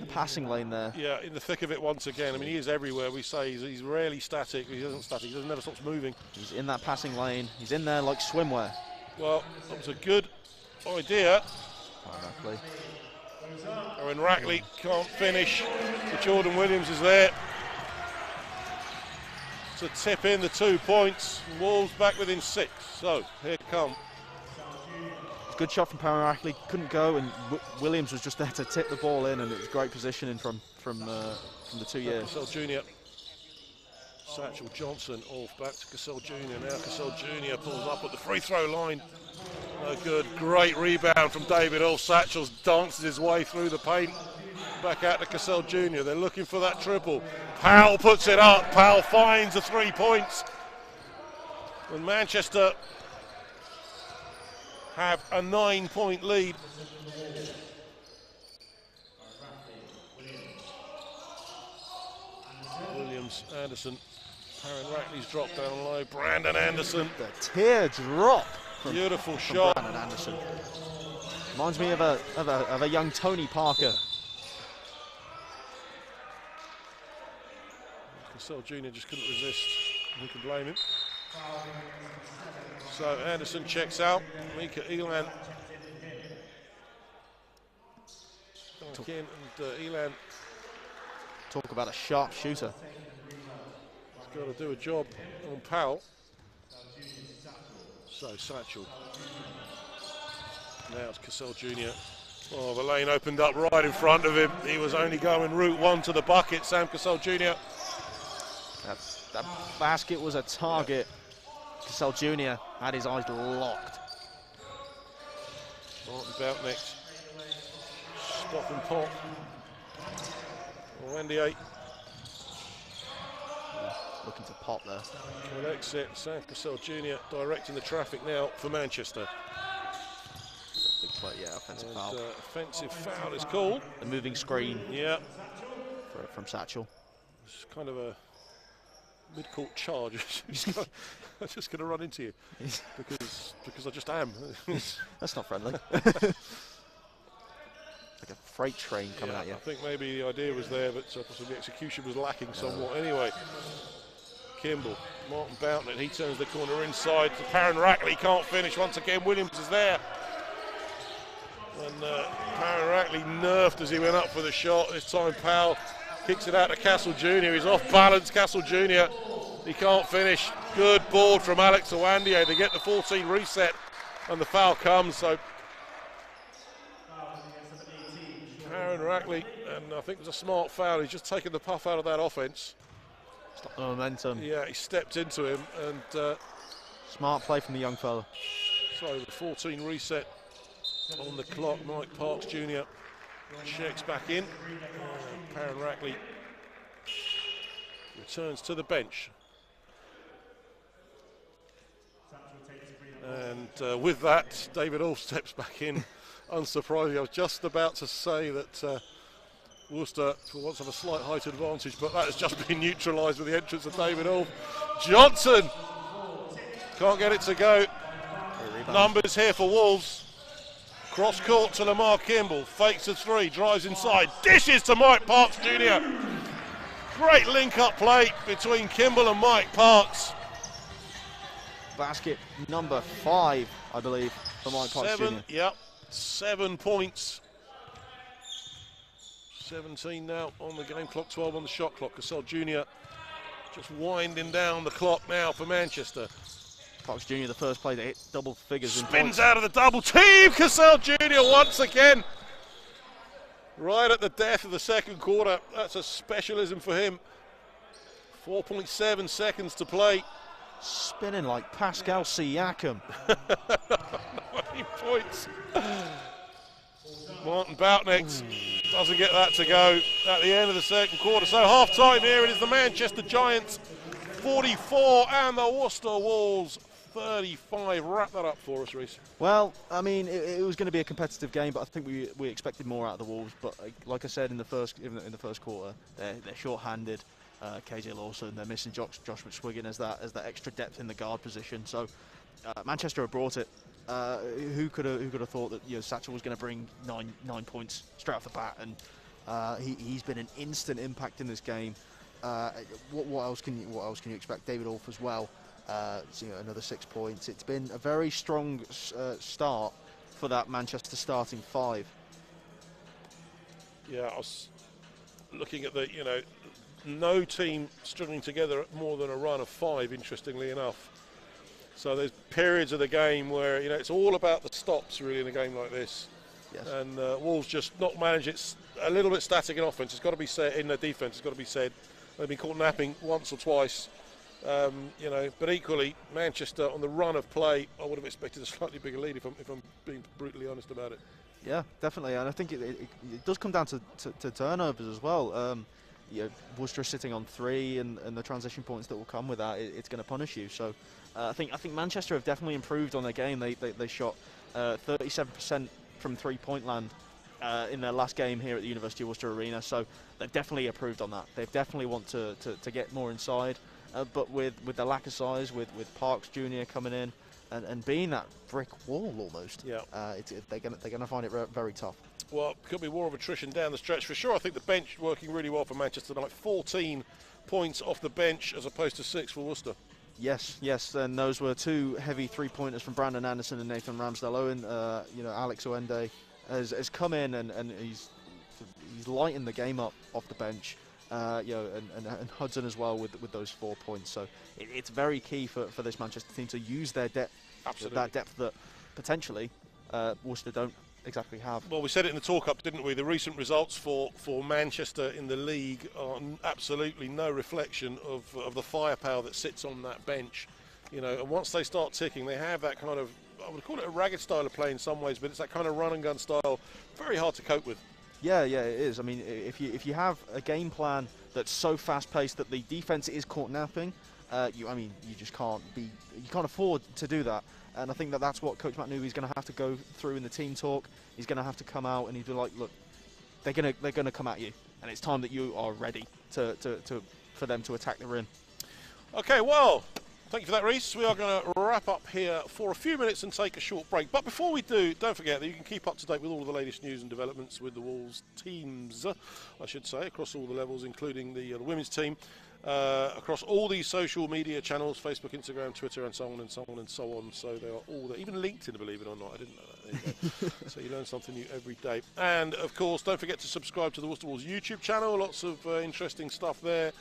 passing lane there. Yeah, in the thick of it once again. I mean, he is everywhere. We say he's rarely static. He doesn't static. He never stops moving. He's in that passing lane. He's in there like swimwear. Well, that was a good idea. When Rackley can't finish, but Jordan Williams is there to tip in the 2 points. Wolves back within 6. So here come. Good shot from Parran-Rackley, couldn't go, and Williams was just there to tip the ball in, and it was great positioning from the 2 years. Cassell Jr. Satchel Johnson off back to Cassell Jr. Now Cassell Jr. pulls up at the free throw line. No good. Great rebound from David Ulf. Satchel dances his way through the paint. Back out to Cassell Jr. They're looking for that triple. Powell puts it up. Powell finds the 3 points. And Manchester have a 9-point lead. Williams, Anderson, Parran-Rackley's dropped down low. Brandon Anderson. The teardrop. Beautiful shot. Brandon Anderson. Reminds me of a young Tony Parker. Cassell Jr. just couldn't resist. Who can blame him? So Anderson checks out. Mika Elan back in, and Elan. Talk about a sharp shooter. He's got to do a job on Powell. So Satchel. Now it's Cassell Jr. Oh, the lane opened up right in front of him. He was only going route 1 to the bucket. Sam Cassell Jr. That basket was a target. Cassell Jr. had his eyes locked. Martin Boutnick. Stop and pop. Wendy 8. Looking to pop there. Good exit. Sam Cassell Jr. directing the traffic now for Manchester. Big play, yeah, offensive foul. Offensive foul is called. The moving screen. Yeah. From Satchel. It's kind of a mid-court charge. I'm just going to run into you because I just am. That's not friendly. Like a freight train coming at you. I think maybe the idea was there, but possibly the execution was lacking somewhat. Anyway, Kimball, Martin Bountnett, he turns the corner inside to Perrin Rackley, can't finish once again. Williams is there. And Perrin Rackley nerfed as he went up for the shot. This time Powell kicks it out to Castle Jr. He's off balance, Castle Jr. He can't finish. Good board from Alex Owandier to get the 14 reset, and the foul comes. So Perrin Rackley, and I think it was a smart foul. He's just taken the puff out of that offense. Stop the momentum. Yeah, he stepped into him, and smart play from the young fella. So the 14 reset on the clock. Mike Parks Jr. checks back in. Perrin Rackley returns to the bench. And with that, David Orff steps back in. Unsurprisingly, I was just about to say that Worcester for once have a slight height advantage, but that has just been neutralised with the entrance of David Orff. Johnson can't get it to go. Numbers here for Wolves. Cross court to Lamar Kimball, fakes a three, drives inside, dishes to Mike Parks Jr. Great link-up play between Kimball and Mike Parks. Basket number 5, I believe, for Mike Parks Jr. Yep, 7 points. 17 now on the game clock, 12 on the shot clock. Cassell Jr. just winding down the clock now for Manchester. Parks Jr. the first play to hit double figures. Spins out of the double team. Cassell Jr. once again. Right at the death of the second quarter. That's a specialism for him. 4.7 seconds to play. Spinning like Pascal Siakam. 9 points. Martin Bountnett doesn't get that to go at the end of the second quarter. So half time here, it is the Manchester Giants 44 and the Worcester Wolves 35. Wrap that up for us, Reece. Well, I mean, it was going to be a competitive game, but I think we expected more out of the Wolves. But like I said in the first quarter, they're short-handed. KJ Lawson, they're missing Josh McSwiggan as that extra depth in the guard position. So Manchester have brought it. Who could have thought that Satchel was going to bring nine points straight off the bat, and he's been an instant impact in this game. What else can you expect? David Orff as well. Another 6 points. It's been a very strong start for that Manchester starting 5. Yeah, I was looking at no team stringing together more than a run of 5, interestingly enough. So there's periods of the game where it's all about the stops really in a game like this. Yes. And Wolves just not manage it. A little bit static in offense. It's got to be said. In their defense, it's got to be said. They've been caught napping once or twice. But equally, Manchester on the run of play, I would have expected a slightly bigger lead if I'm being brutally honest about it. Yeah, definitely, and I think it does come down to turnovers as well. Worcester sitting on 3, and the transition points that will come with that, it's going to punish you. So I think Manchester have definitely improved on their game. They shot 37% from 3-point land in their last game here at the University of Worcester Arena. So they've definitely improved on that. They definitely want to get more inside. But with the lack of size, with Parks Jr. coming in and being that brick wall almost, they're going to find it very tough. Well, could be war of attrition down the stretch for sure. I think the bench working really well for Manchester tonight. 14 points off the bench as opposed to 6 for Worcester. Yes, and those were 2 heavy 3-pointers from Brandon Anderson and Nathan Ramsdale-Owen. Alex Oende has come in and he's lightened the game up off the bench. And Hudson as well with those 4 points. So it's very key for this Manchester team to use their depth. Absolutely. That depth that potentially Worcester don't exactly have. Well, we said it in the talk-up, didn't we? The recent results for Manchester in the league are absolutely no reflection of the firepower that sits on that bench. And once they start ticking, they have that kind of, I would call it a ragged style of play in some ways, but it's that kind of run-and-gun style, very hard to cope with. Yeah, it is. I mean, if you have a game plan that's so fast-paced that the defense is caught napping, you just can't afford to do that. And I think that's what Coach Matt Newby's going to have to go through in the team talk. He's going to have to come out and he'd be like, look, they're going to come at you, and it's time that you are ready for them to attack the rim. Okay, well, thank you for that, Reese. We are going to wrap up here for a few minutes and take a short break. But before we do, don't forget that you can keep up to date with all of the latest news and developments with the Wolves teams, I should say, across all the levels, including the women's team, across all these social media channels, Facebook, Instagram, Twitter, and so on and so on and so on. So they are all there. Even LinkedIn, believe it or not. I didn't know that. There you go. So you learn something new every day. And, of course, don't forget to subscribe to the Worcester Wolves YouTube channel. Lots of interesting stuff there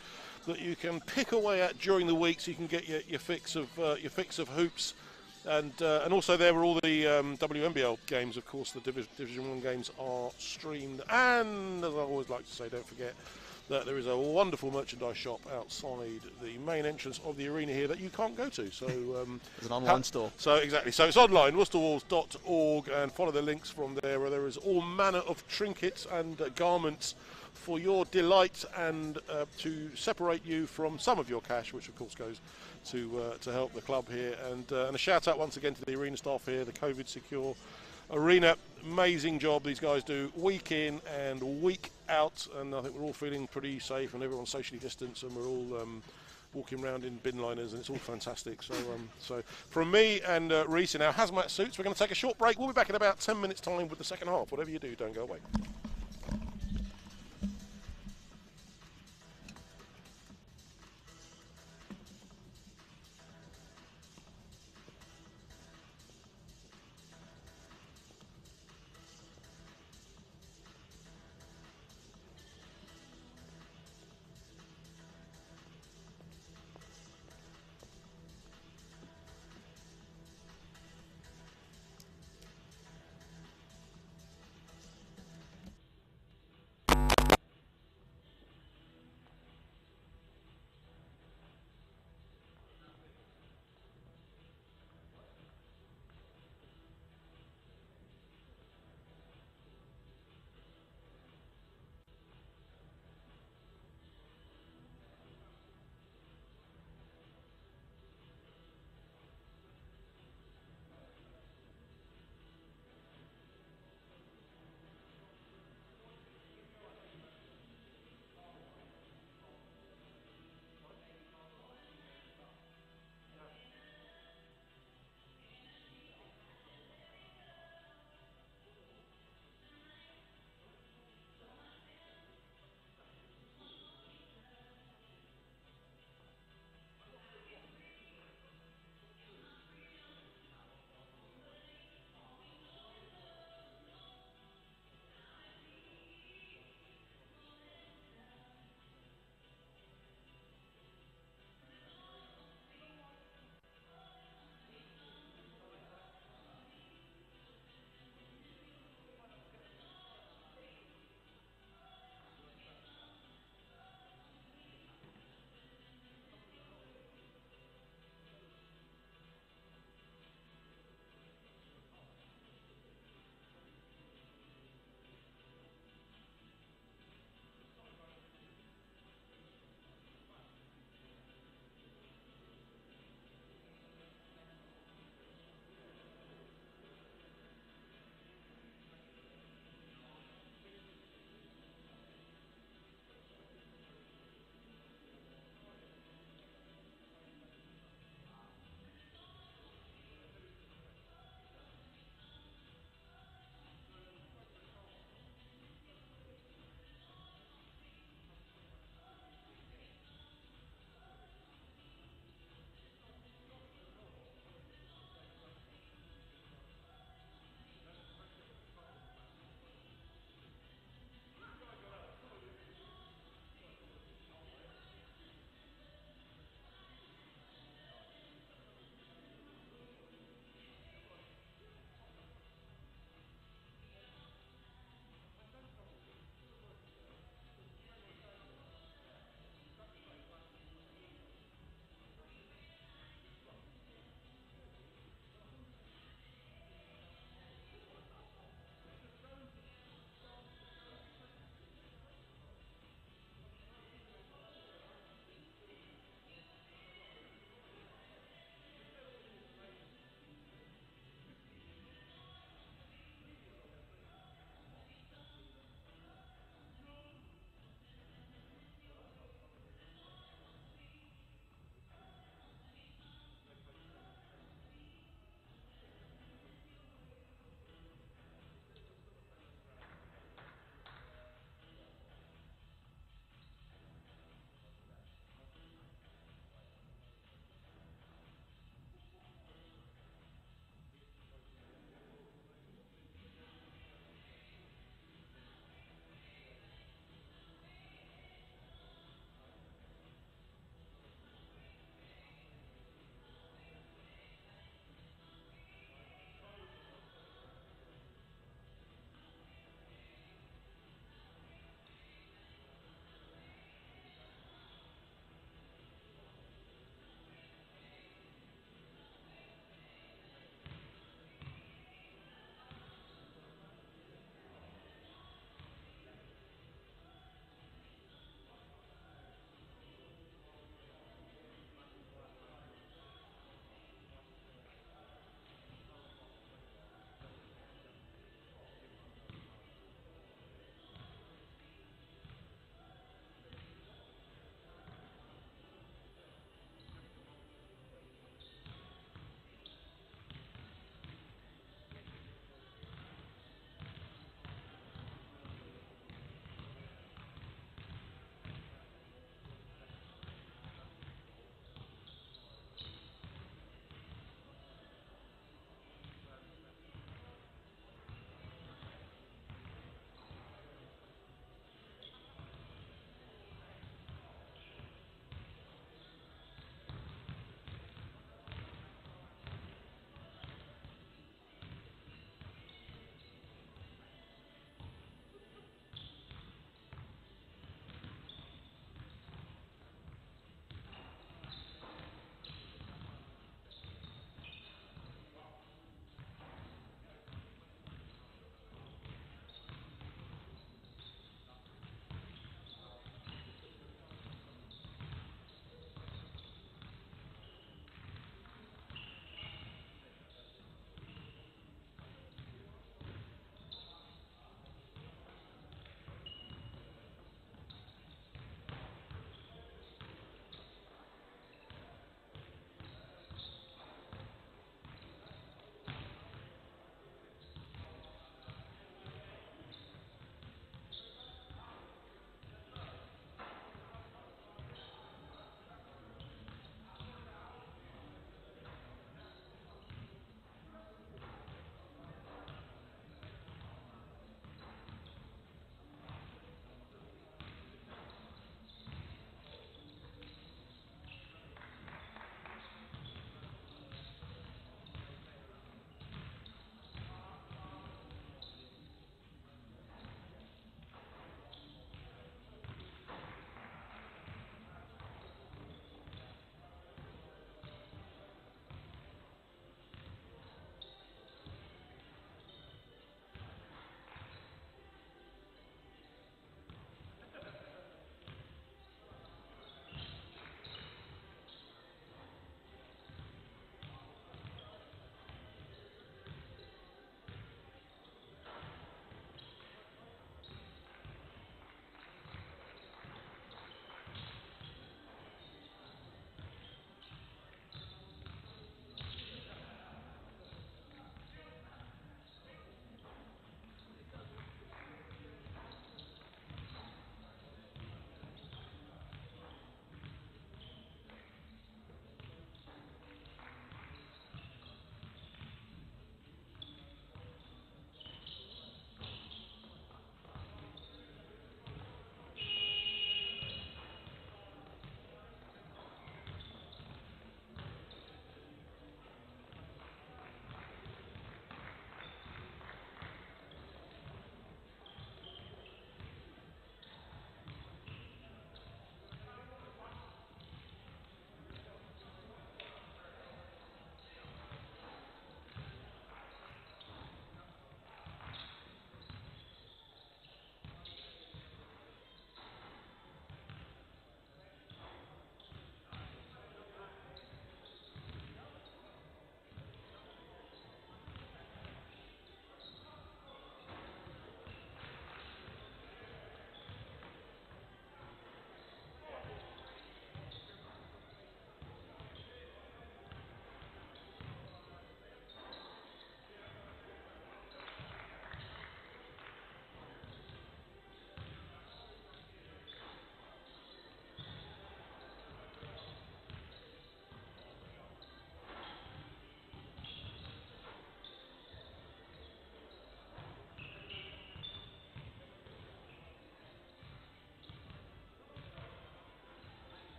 that you can pick away at during the week, so you can get your fix of hoops, and also there were all the WNBL games. Of course, the Division 1 games are streamed, and as I always like to say, don't forget that there is a wonderful merchandise shop outside the main entrance of the arena here that you can't go to. So there's an online store. So exactly. So it's online, worcesterwolves.org, and follow the links from there, where there is all manner of trinkets and garments for your delight, and to separate you from some of your cash, which of course goes to help the club here. And a shout out once again to the arena staff here, the COVID secure arena. Amazing job these guys do week in and week out, and I think we're all feeling pretty safe, and everyone's socially distanced, and we're all walking around in bin liners, and it's all fantastic. So from me and Reese in our hazmat suits, we're going to take a short break. We'll be back in about 10 minutes time with the second half. Whatever you do, don't go away.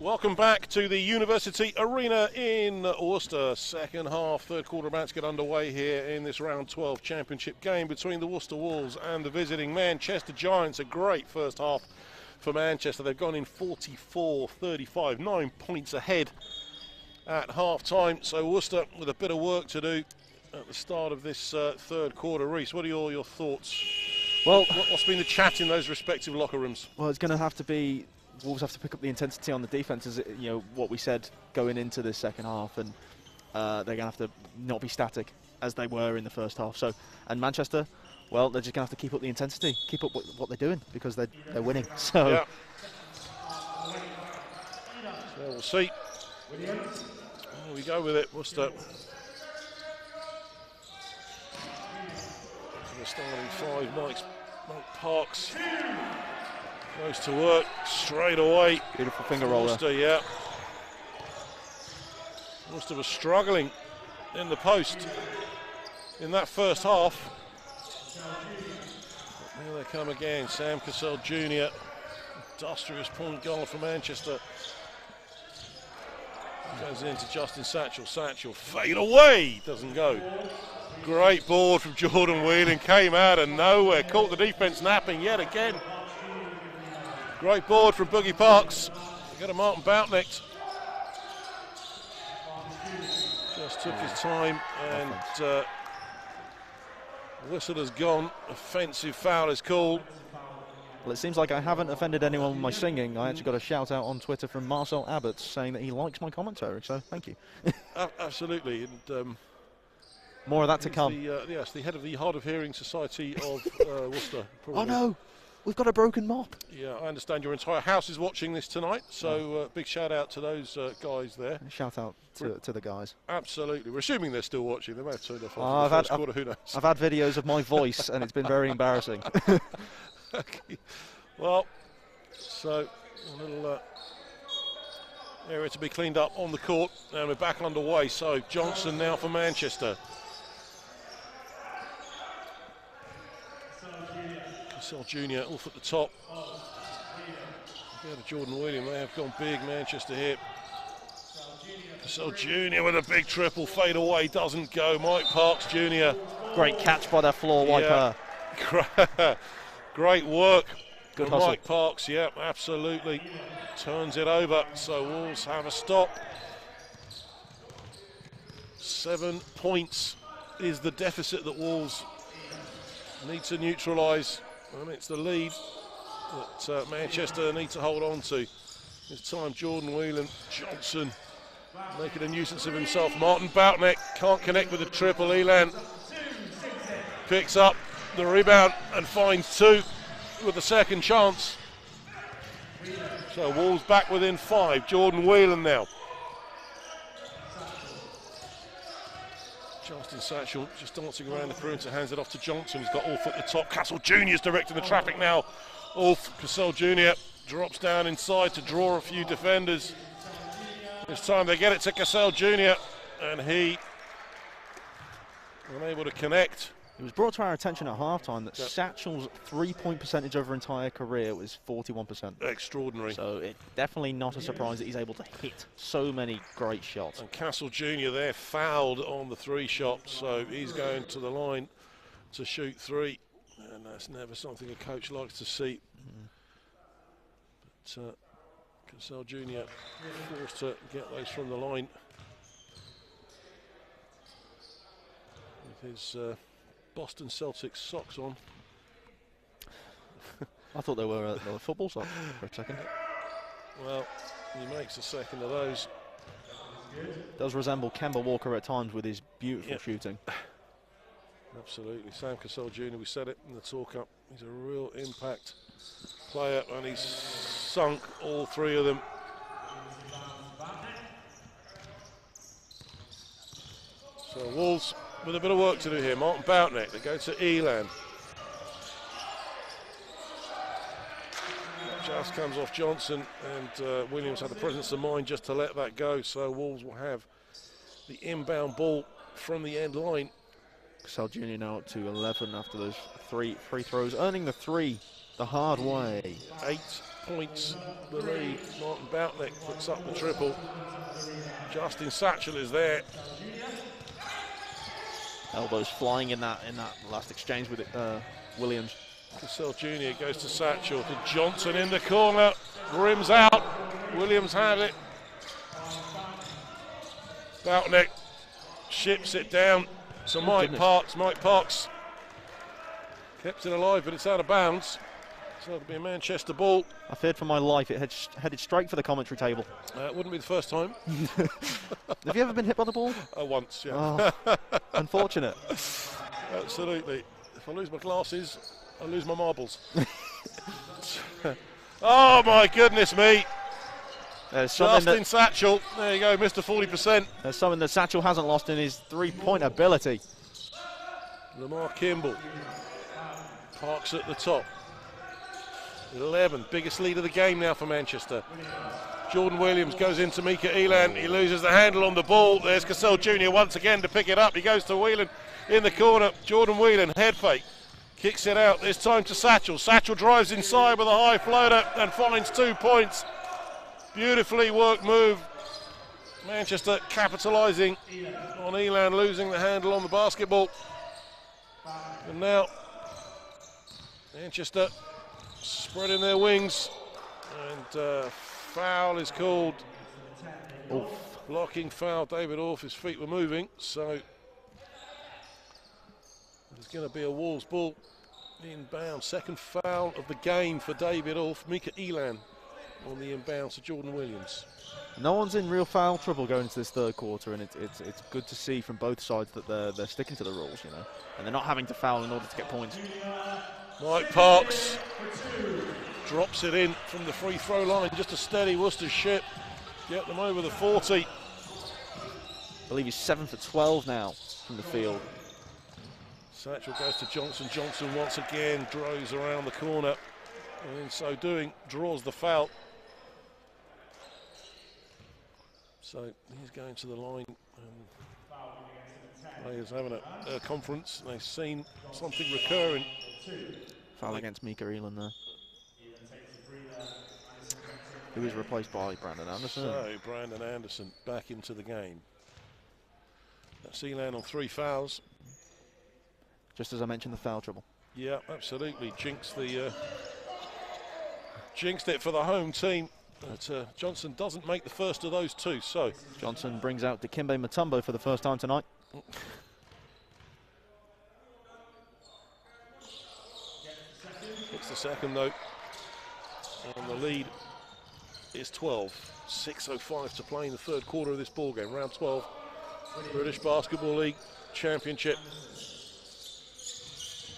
Welcome back to the University Arena in Worcester. Second half, third quarter about to get underway here in this round 12 championship game between the Worcester Wolves and the visiting Manchester Giants. A great first half for Manchester. They've gone in 44-35, 9 points ahead at half time. So Worcester with a bit of work to do at the start of this third quarter. Reece, what are your thoughts? Well, what's been the chat in those respective locker rooms? Well, it's going to have to be, Wolves have to pick up the intensity on the defence, as what we said going into this second half, and they're going to have to not be static as they were in the first half. So, and Manchester, well, they're just going to have to keep up the intensity, keep up what they're doing, because they're winning. So, yeah. So we'll see. There we go with it. Worcester. The starting five, Mike Parks goes to work straight away. Beautiful finger roller. Worcester, yeah. Worcester was struggling in the post in that first half. But here they come again. Sam Cassell Jr., industrious point guard for Manchester. Goes into Justin Satchel. Satchel fade away, doesn't go. Great board from Jordan Whelan, came out of nowhere, caught the defense napping yet again. Great board from Boogie Parks. We got a Martin Boutnecht. Just took his time, and whistle has gone. Offensive foul is called. Well, it seems like I haven't offended anyone with my singing. I actually got a shout out on Twitter from Marcel Abbott saying that he likes my commentary, so thank you. Absolutely. And, more of that to come. Yes, the head of the Hard of Hearing Society of Worcester. Probably. Oh no, we've got a broken mop. Yeah, I understand your entire house is watching this tonight, so big shout out to those guys there. Shout out to the guys. Absolutely. We're assuming they're still watching. They may have turned off after the first quarter, who knows? I've had videos of my voice and it's been very embarrassing. Okay. Well, so a little area to be cleaned up on the court, and we're back underway. So Johnson now for Manchester. Cassell Jr. off at the top. Go to Jordan Williams. They have gone big, Manchester here. Cassell Jr. with a big triple, fade away, doesn't go. Mike Parks Jr. Great catch by their floor wiper. Yeah. Great work. Good hustle. Mike Parks, yeah, absolutely. Turns it over, so Wolves have a stop. 7 points is the deficit that Wolves need to neutralise. And it's the lead that Manchester need to hold on to. This time Jordan Whelan, Johnson making a nuisance of himself. Martin Boutnecht can't connect with the triple. Elan picks up the rebound and finds two with the second chance. So Wolves back within 5. Jordan Whelan now. Justin Satchel just dancing around the perimeter, hands it off to Johnson. He's got Orff at the top. Cassell Jr. is directing the traffic now. Orff, Cassell Jr. drops down inside to draw a few defenders. This time they get it to Cassell Jr. and he unable to connect. It was brought to our attention at halftime that Satchel's three-point percentage over entire career was 41%. Extraordinary. So it's definitely not a surprise that he's able to hit so many great shots. And Cassell Jr. there fouled on the 3 shot, so he's going to the line to shoot 3, and that's never something a coach likes to see. But Cassell Jr. forced to get those from the line with his Boston Celtics socks on. I thought they were football socks for a second. Well, he makes a second of those. Does resemble Kemba Walker at times with his beautiful shooting. Absolutely. Sam Cassell Jr., we said it in the talk-up, he's a real impact player, and he's sunk all 3 of them. So Wolves with a bit of work to do here. Martin Boutnecht, they go to Elan. Just comes off Johnson, and Williams had the presence of mind just to let that go, so Wolves will have the inbound ball from the end line. Cassell Jr. now up to 11 after those 3 free throws, earning the 3 the hard way. 8 points the lead. Martin Boutneck puts up the triple. Justin Satchel is there. Elbows flying in that last exchange with Williams. Cassell Jr. goes to Satchel, to Johnson in the corner. Rims out. Williams had it. Boutneck ships it down to Mike Parks. Mike Parks kept it alive, but it's out of bounds. So it'll be a Manchester ball. I feared for my life it headed straight for the commentary table. It wouldn't be the first time. Have you ever been hit by the ball? Once, yeah. Oh, unfortunate. Absolutely. If I lose my glasses, I lose my marbles. Oh my goodness me. Justin Satchel, there you go, Mr. 40%. There's something that Satchel hasn't lost in his three-point ability. Lamar Kimball. Parks at the top. 11, biggest lead of the game now for Manchester. Jordan Williams goes into Mika Elan. He loses the handle on the ball. There's Cassell Jr. once again to pick it up. He goes to Whelan in the corner. Jordan Whelan, head fake. Kicks it out. This time to Satchel. Satchel drives inside with a high floater and finds 2 points. Beautifully worked move. Manchester capitalising on Elan losing the handle on the basketball. And now Manchester spreading their wings, and foul is called. Oof. Blocking foul. David Orff, his feet were moving, so there's going to be a Wolves ball inbound. Second foul of the game for David Orff. Mika Elan on the inbound to Jordan Williams. No one's in real foul trouble going into this third quarter, and it's good to see from both sides that they're sticking to the rules, you know, and they're not having to foul in order to get points. Mike Parks drops it in from the free throw line, just a steady Worcester ship. Get them over the 40. I believe he's 7 for 12 now from the field. Satchel goes to Johnson. Johnson once again drives around the corner, and in so doing draws the foul. So he's going to the line. Players having a conference. They've seen something recurring. Foul against Mika Elan there. Who was replaced by Brandon Anderson. So Brandon Anderson back into the game. That's Elan on 3 fouls. Just as I mentioned, the foul trouble. Yeah, absolutely. Jinxed it for the home team. But Johnson doesn't make the first of those 2. So Johnson brings out Dikembe Mutombo for the first time tonight. It's the second though, and the lead is 12. 6:05 to play in the third quarter of this ball game. Round 12, British Basketball League Championship.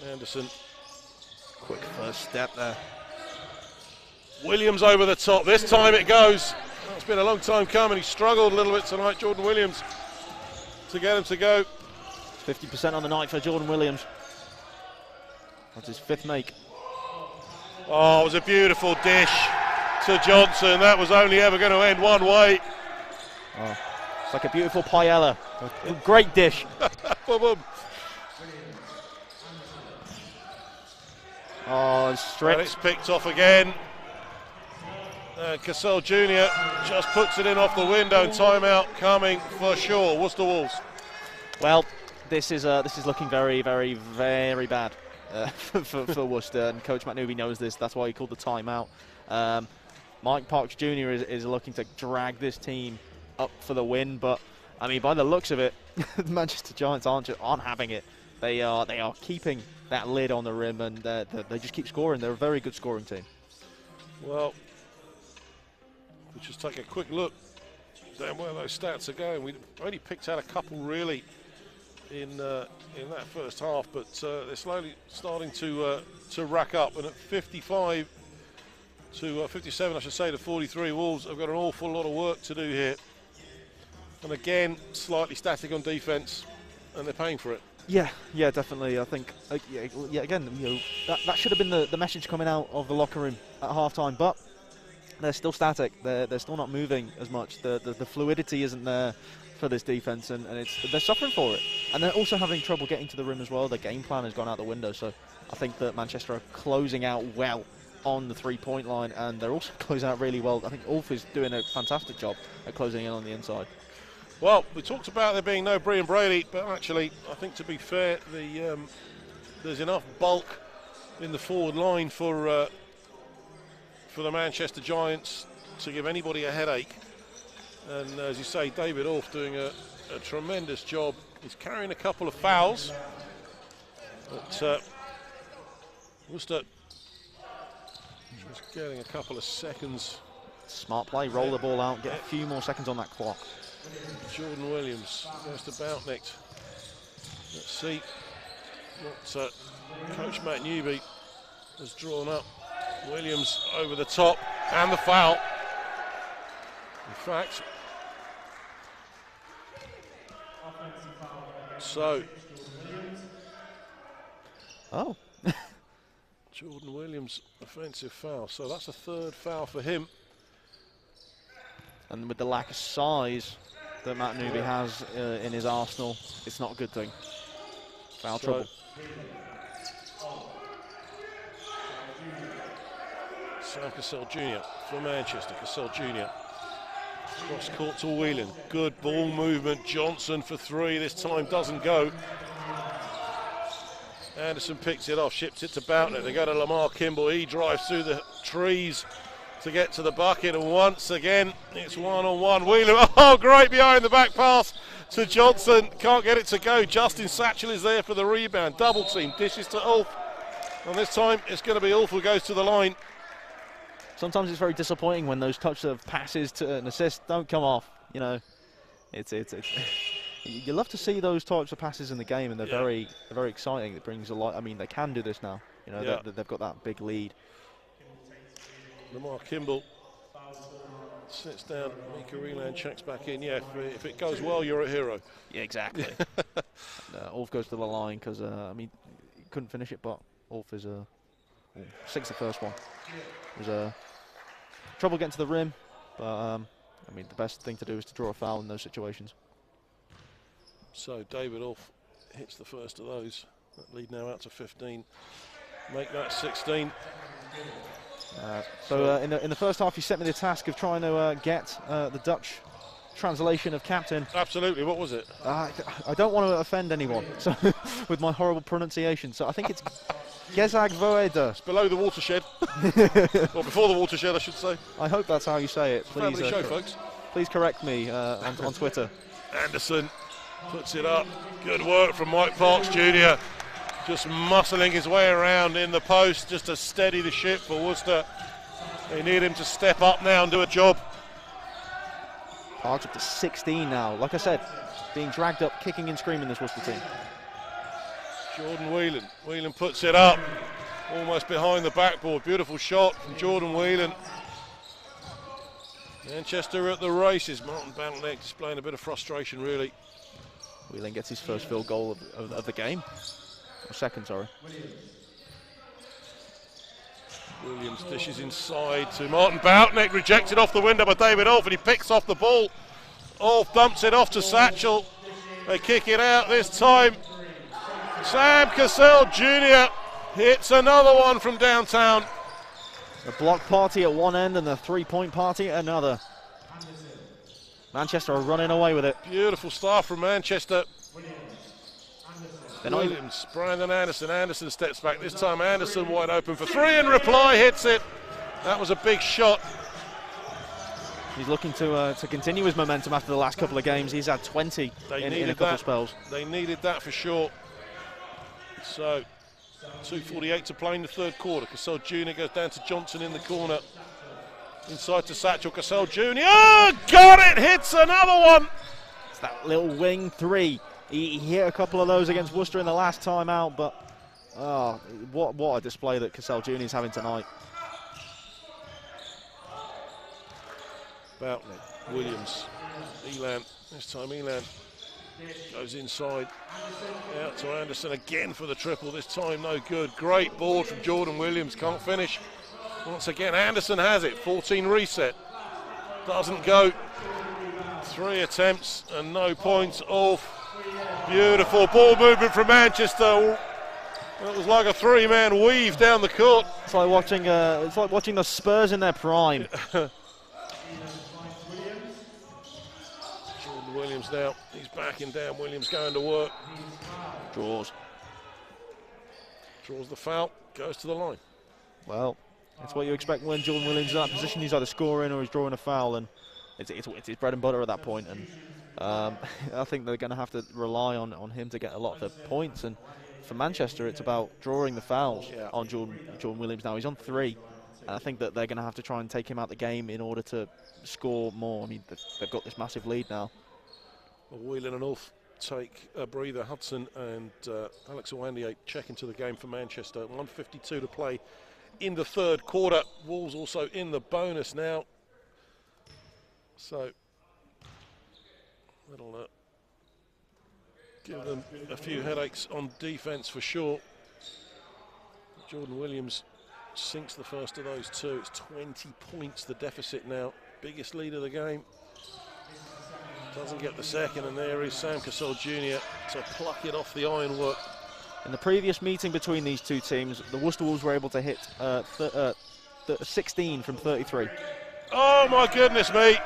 Anderson, Quick first step there. Williams over the top. This time it goes. It's been a long time coming. He struggled a little bit tonight, Jordan Williams, to get him to go. 50% on the night for Jordan Williams. That's his 5th make. Oh, it was a beautiful dish to Johnson. That was only ever going to end one way. Oh, it's like a beautiful paella. A great dish. Boom, boom. Oh, it's stripped. And it's picked off again. Cassell Jr. just puts it in off the window. Timeout coming for sure. Worcester Wolves. Well, this is looking very, very, very bad for Worcester, and Coach McNooby knows this. That's why he called the timeout. Mike Parks Jr. is looking to drag this team up for the win, but I mean, by the looks of it, the Manchester Giants aren't having it. They are keeping that lid on the rim, and they just keep scoring. They're a very good scoring team. Well, we'll just take a quick look down where those stats are going. We only picked out a couple really in that first half, but they're slowly starting to rack up. And at 55 to 57, I should say, to 43, Wolves have got an awful lot of work to do here. And again, slightly static on defence, and they're paying for it. Yeah, definitely. I think, again, you know, that should have been the message coming out of the locker room at half-time, but they're still static. They're still not moving as much. The fluidity isn't there for this defense, and they're suffering for it. And they're also having trouble getting to the rim as well. The game plan has gone out the window, so I think that Manchester are closing out well on the three-point line, and they're also closing out really well. I think Ulf is doing a fantastic job at closing in on the inside. Well, we talked about there being no Brian Brady, but actually, I think to be fair, there's enough bulk in the forward line for the Manchester Giants to give anybody a headache. And as you say, David Ulf doing a tremendous job. He's carrying a couple of fouls, but Worcester just getting a couple of seconds. Smart play, roll the ball out, get a few more seconds on that clock. Jordan Williams goes to Boutnicht. Let's see what Coach Matt Newby has drawn up. Williams over the top, and the foul. In fact, so Jordan Williams offensive foul. So that's a third foul for him. And with the lack of size that Matt Newby has in his arsenal, it's not a good thing. Foul trouble. Sam Cassell Jr. for Manchester. Cassell Jr. cross court to Whelan. Good ball movement. Johnson for three. This time doesn't go. Anderson picks it off, ships it to Boutnicht. They go to Lamar Kimball. He drives through the trees to get to the bucket, and once again it's one-on-one. Whelan, oh, great behind the back pass to Johnson. Can't get it to go. Justin Satchel is there for the rebound. Double team, dishes to Ulf. And this time it's going to be Ulf who goes to the line. Sometimes it's very disappointing when those touch of passes to an assist don't come off. You know, it's you love to see those types of passes in the game, and they're very exciting. It brings a lot. I mean, they can do this now. You know, they've got that big lead. Lamar Kimball sits down. Mika Reland checks back in. Yeah, if it goes well, you're a hero. Yeah, exactly. Ulf goes to the line because I mean, he couldn't finish it, but Ulf is sinks the first one. It was trouble getting to the rim, but I mean, the best thing to do is to draw a foul in those situations. So David Ulf hits the first of those. That lead now out to 15. Make that 16. In the first half, you set me the task of trying to get the Dutch translation of captain. Absolutely. What was it? I don't want to offend anyone so with my horrible pronunciation, so I think it's Gezag Voeda. It's below the watershed. Well, before the watershed, I should say. I hope that's how you say it. Please, family show, folks. Please correct me on Twitter. Anderson puts it up. Good work from Mike Parks Jr. Just muscling his way around in the post just to steady the ship for Worcester. They need him to step up now and do a job. Parks up to 16 now. Like I said, being dragged up, kicking and screaming, this Worcester team. Jordan Whelan. Whelan puts it up. Almost behind the backboard. Beautiful shot from Jordan Whelan. Manchester at the races. Martin Boutnicht displaying a bit of frustration, really. Whelan gets his first field goal of the game. Or second, sorry. Williams dishes inside to Martin Boutnicht, rejected off the window by David Ulf, and he picks off the ball. Ulf dumps it off to Satchel. They kick it out this time. Sam Cassell Jr. hits another one from downtown. The block party at one end and the three-point party at another. Manchester are running away with it. Beautiful start from Manchester. Williams, Brandon Anderson. Anderson steps back. This time Anderson wide open for three and reply hits it. That was a big shot. He's looking to continue his momentum after the last couple of games. He's had 20 in a couple of spells. They needed that for sure. So 2:48 to play in the third quarter. Cassell Jr. goes down to Johnson in the corner. Inside to Satchel. Cassell Jr. Oh, got it! Hits another one. It's that little wing three. He hit a couple of those against Worcester in the last time out, but what a display that Cassell Jr. is having tonight. Boutnicht, Williams, Elan. This time Elan goes inside. Out to Anderson again for the triple. This time no good. Great board from Jordan Williams. Can't finish. Once again, Anderson has it. 14 reset. Doesn't go. 3 attempts and no points. Off. Beautiful ball movement from Manchester. It was like a three-man weave down the court. It's like watching the Spurs in their prime. Jordan Williams now. He's backing down. Williams going to work. Draws the foul. Goes to the line. Well, that's what you expect when Jordan Williams is in that position. He's either scoring or he's drawing a foul, and it's his bread and butter at that point. And I think they're going to have to rely on him to get a lot of the points. And for Manchester, it's about drawing the fouls on Jordan Williams now. He's on 3, and I think that they're going to have to try and take him out the game in order to score more. I mean, they've got this massive lead now. Well, Whelan and Ulf take a breather. Hudson and Alex Owandier check into the game for Manchester. 1:52 to play in the third quarter. Wolves also in the bonus now. So that'll give them a few headaches on defence for sure. Jordan Williams sinks the first of those 2. It's 20 points the deficit now. Biggest lead of the game. Doesn't get the second, and there is Sam Cassell Jr. to pluck it off the ironwork. In the previous meeting between these two teams, the Worcester Wolves were able to hit 16 from 33. Oh my goodness me!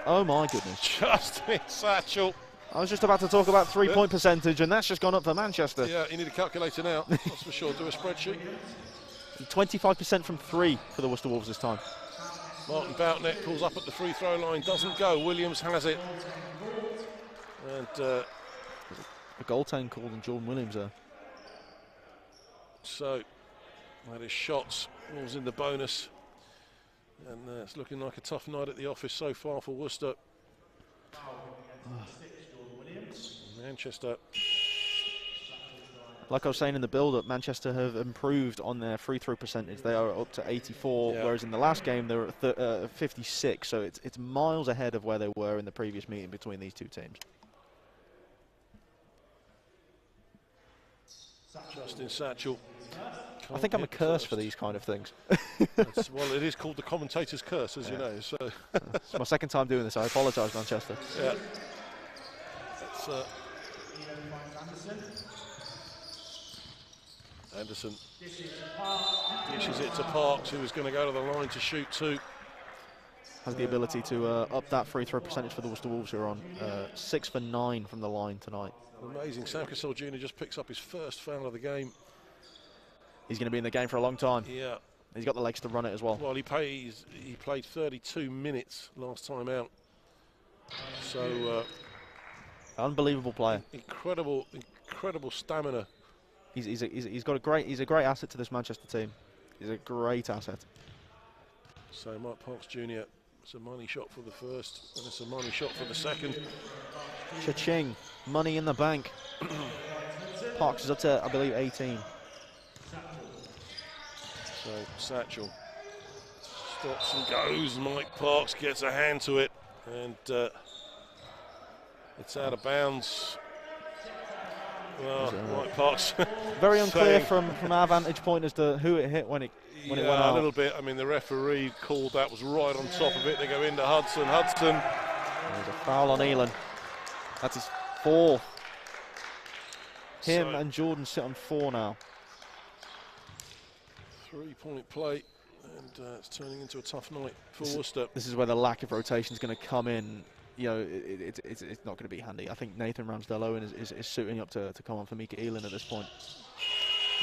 Oh my goodness. Justin Satchell. I was just about to talk about 3-point percentage, and that's just gone up for Manchester. Yeah, you need a calculator now, that's for sure. Do a spreadsheet. 25% from 3 for the Worcester Wolves this time. Martin Boutnet pulls up at the free throw line, doesn't go. Williams has it. And a goaltend called on Jordan Williams there. So that is shots. Wolves in the bonus. And it's looking like a tough night at the office so far for Worcester. Manchester. Like I was saying in the build-up, Manchester have improved on their free throw percentage. They are up to 84, whereas in the last game they were at 56. So it's miles ahead of where they were in the previous meeting between these two teams. Justin Satchell. I think I'm a curse for these kind of things. Well, it is called the commentator's curse, as you know. So it's my second time doing this. I apologise, Manchester. Yeah. Anderson dishes it to Parks, who is going to go to the line to shoot 2. Has the ability to up that free throw percentage for the Worcester Wolves, who are on 6 for 9 from the line tonight. Amazing. Sam Cassell Jr. just picks up his first foul of the game. He's going to be in the game for a long time. Yeah. He's got the legs to run it as well. Well, he played 32 minutes last time out. So unbelievable player. Incredible stamina. He's a great asset to this Manchester team. He's a great asset. So Mike Parks Jr. It's a money shot for the first, and it's a money shot for the second. Cha-ching, money in the bank. Parks is up to, I believe, 18. So Satchell stops and goes. Mike Parks gets a hand to it, and it's out of bounds. Well, Mike Parks. Very unclear from our vantage point as to who it hit when it went out. A little bit. I mean, the referee called that was right on top of it. They go into Hudson. There's a foul on Elon. That's his 4th. Him and Jordan sit on 4 now. 3-point play, and it's turning into a tough night for Worcester. This is where the lack of rotation is going to come in. You know, it's not going to be handy. I think Nathan Ramsdale-Owen is suiting up to come on for Mika Elon at this point.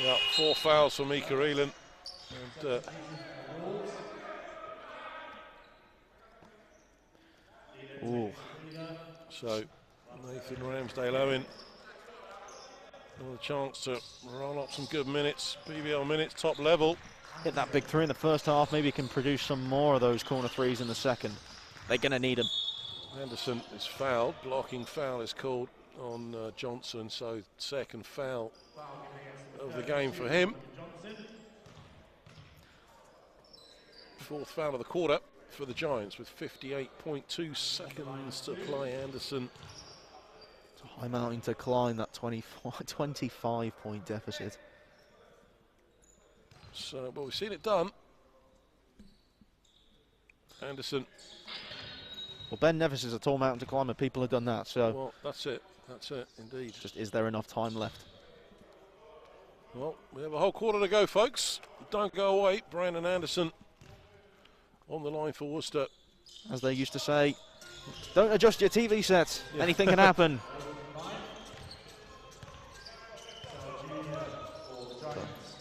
Yeah, 4 fouls for Mika Elon. And so Nathan Ramsdale-Owen with a chance to roll up some good minutes, BBL minutes, top level. Hit that big 3 in the first half. Maybe he can produce some more of those corner 3s in the second. They're going to need him. Anderson is fouled. Blocking foul is called on Johnson, so second foul of the game for him. 4th foul of the quarter for the Giants with 58.2 seconds to play. Anderson. I'm mounting to climb that 25-point deficit. So, well, we've seen it done. Anderson. Well, Ben Nevis is a tall mountain to climb, and people have done that. So, well, that's it indeed. Just, is there enough time left? Well, we have a whole quarter to go, folks. Don't go away. Brandon Anderson on the line for Worcester. As they used to say, don't adjust your TV sets. Yeah. Anything can happen.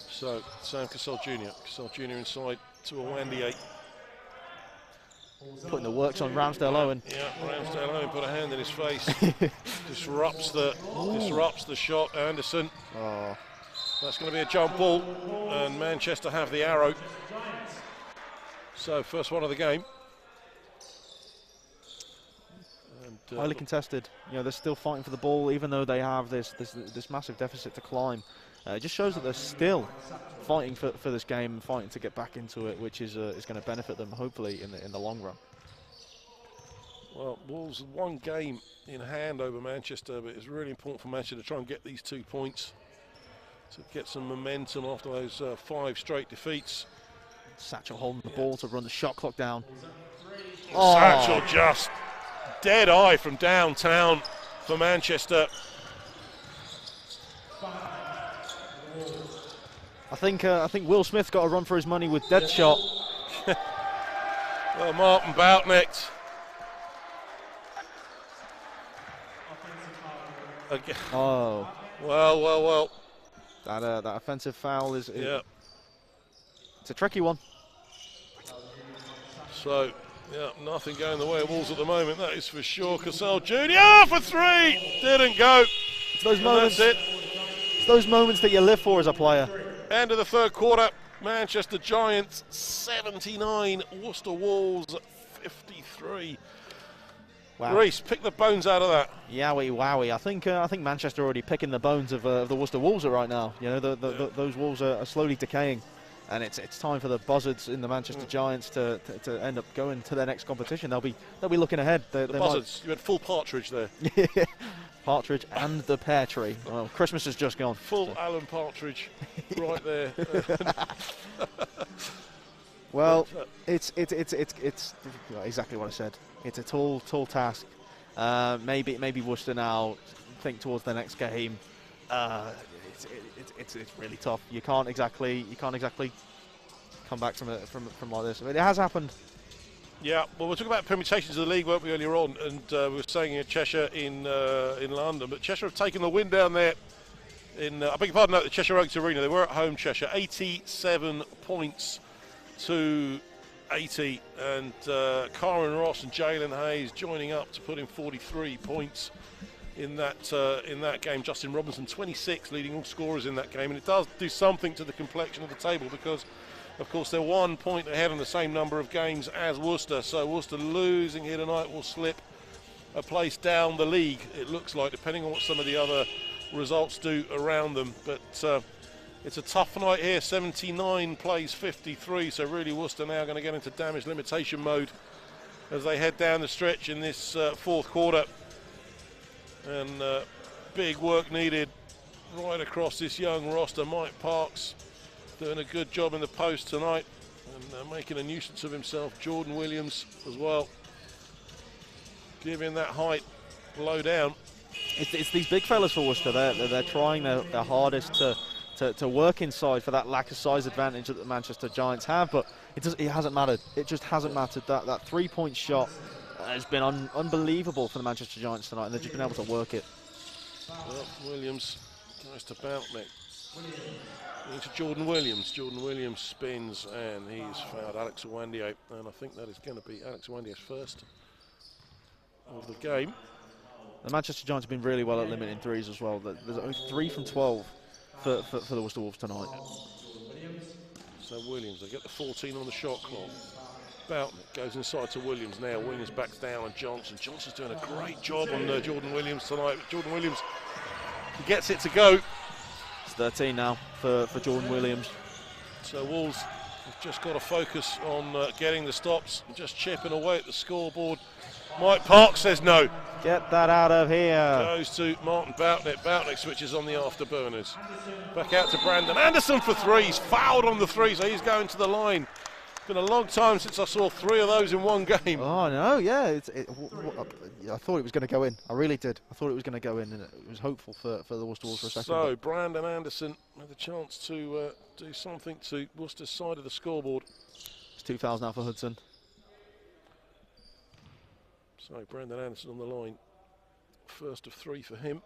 So, Sam Cassell Jr. Cassell Jr. inside to Awandier. Putting the works on Ramsdale Owen. Yeah, Ramsdale Owen put a hand in his face. disrupts the shot. Anderson. Oh. That's going to be a jump ball, and Manchester have the arrow. So, first one of the game. And, highly contested. You know, they're still fighting for the ball, even though they have this massive deficit to climb. It just shows that they're still fighting for this game and fighting to get back into it, which is going to benefit them hopefully in the long run. Well, Wolves one game in hand over Manchester, but it's really important for Manchester to try and get these 2 points to get some momentum after those 5 straight defeats. Satchel holding the ball to run the shot clock down. Oh. Satchel just dead eye from downtown for Manchester. I think Will Smith got a run for his money with dead shot. Well, Martin Boutnecht. Again. Oh. Well. That offensive foul is yeah. It's a tricky one. So, yeah, nothing going the way of Wolves at the moment, that is for sure. Cassell Jr. for 3! Didn't go. It's those moments. That's it. It's those moments that you live for as a player. End of the third quarter. Manchester Giants 79, Worcester Wolves 53. Wow. Reece, pick the bones out of that. Yowie, wowie. I think Manchester are already picking the bones of the Worcester Wolves right now. You know, those Wolves are slowly decaying, and it's time for the buzzards in the Manchester Giants to end up going to their next competition. They'll be looking ahead. The buzzards. You had full Partridge there. Partridge and the pear tree. Well, Christmas has just gone. Full so. Alan Partridge, right there. Well, it's exactly what I said. It's a tall task. Maybe Worcester now think towards the next game. It's really tough. You can't exactly come back from like this. I mean, it has happened. Yeah, well, we're talking about permutations of the league, weren't we, earlier on? And we were saying in Cheshire in London, but Cheshire have taken the win down there in, I beg your pardon, no, the Cheshire Oaks Arena. They were at home, Cheshire, 87 points to 80. And Karen Ross and Jalen Hayes joining up to put in 43 points in that game. Justin Robinson, 26, leading all scorers in that game. And it does do something to the complexion of the table because, of course, they're 1 point ahead on the same number of games as Worcester. So Worcester losing here tonight will slip a place down the league, it looks like, depending on what some of the other results do around them. But it's a tough night here. 79 plays 53. So really Worcester now going to get into damage limitation mode as they head down the stretch in this fourth quarter. And big work needed right across this young roster. Mike Parks doing a good job in the post tonight and making a nuisance of himself. Jordan Williams as well, giving that height low down. It's these big fellas for Worcester. They're trying their hardest to work inside for that lack of size advantage that the Manchester Giants have, but it hasn't mattered. It just hasn't mattered. That 3-point shot has been unbelievable for the Manchester Giants tonight, and they've just been able to work it. Well, Williams goes to Boutnecht. Into Jordan Williams. Jordan Williams spins and he's fouled Alex Awandier, and I think that is going to be Alex Awandier's first of the game. The Manchester Giants have been really well at limiting threes as well. There's only 3 from 12 for the Worcester Wolves tonight. So Williams, they get the 14 on the shot clock. Boutnecht goes inside to Williams now. Williams backs down and Johnson. Johnson's doing a great job on Jordan Williams tonight. Jordan Williams gets it to go. 13 now for Jordan Williams. So Wolves have just got to focus on getting the stops and just chipping away at the scoreboard. Mike Parks says no. Get that out of here. Goes to Martin Boutnecht. Boutnecht switches on the afterburners. Back out to Brandon Anderson for 3. He's fouled on the 3, so he's going to the line Been a long time since I saw 3 of those in one game. Oh no, yeah, I thought it was going to go in. I really did. I thought it was going to go in, and it was hopeful for the Worcester Wolves for a second. So Brandon Anderson had the chance to do something to Worcester's side of the scoreboard. It's 2 fouls now for Hudson. So Brandon Anderson on the line. First of 3 for him.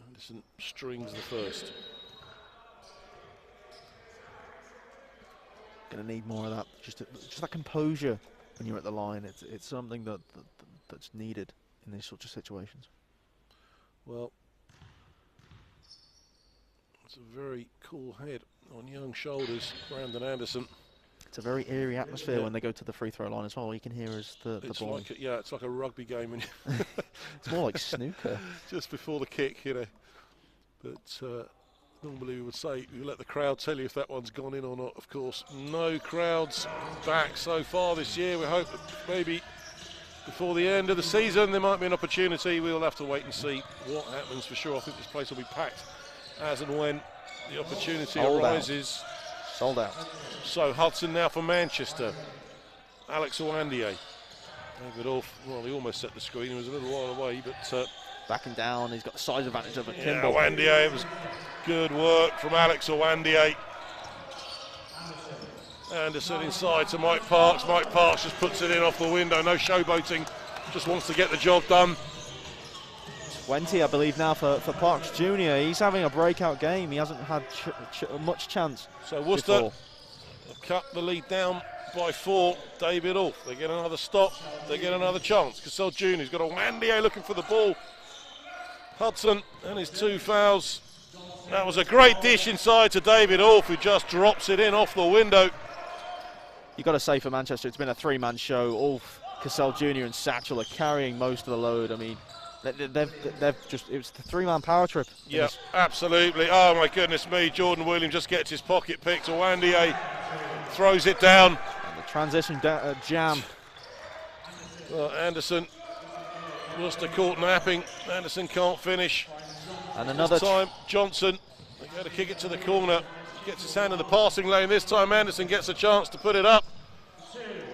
Anderson strings the first. Going to need more of that, just that composure when you're at the line. It's something that's needed in these sorts of situations. Well, it's a very cool head on young shoulders, Brandon Anderson. It's a very eerie atmosphere when they go to the free throw line as well. All you can hear is the ball. Like it's like a rugby game. When it's more like snooker. Just before the kick, you know. But normally we would say, you let the crowd tell you if that one's gone in or not. Of course, no crowds back so far this year. We hope that maybe before the end of the season there might be an opportunity. We'll have to wait and see what happens for sure. I think this place will be packed as and when the opportunity arises. Sold out. So Hudson now for Manchester. Alex Owandiye. David Orff, well, he almost set the screen. He was a little while away, but backing down. He's got the size advantage over yeah, Kimball. Owandiye, it was good work from Alex Owandiye. Anderson inside to Mike Parks. Mike Parks just puts it in off the window. No showboating. Just wants to get the job done. 20, I believe, now for Parks Jr. He's having a breakout game. He hasn't had much chance. So Worcester have cut the lead down by 4. David Orff, they get another stop. They get another chance. Cassell Jr. has got Owandiye looking for the ball. Hudson and his 2 fouls. That was a great dish inside to David Orff, who just drops it in off the window. You've got to say for Manchester, it's been a 3-man show. Orff, Cassell Jr. and Satchel are carrying most of the load. I mean, they've just, it was the 3-man power trip. Yeah, absolutely. Oh my goodness me, Jordan Williams just gets his pocket picked. Owandiye throws it down. And the transition jam. Well, Anderson, Worcester caught napping. Anderson can't finish. And another this time, Johnson, they go to kick it to the corner. Gets his hand in the passing lane. This time Anderson gets a chance to put it up.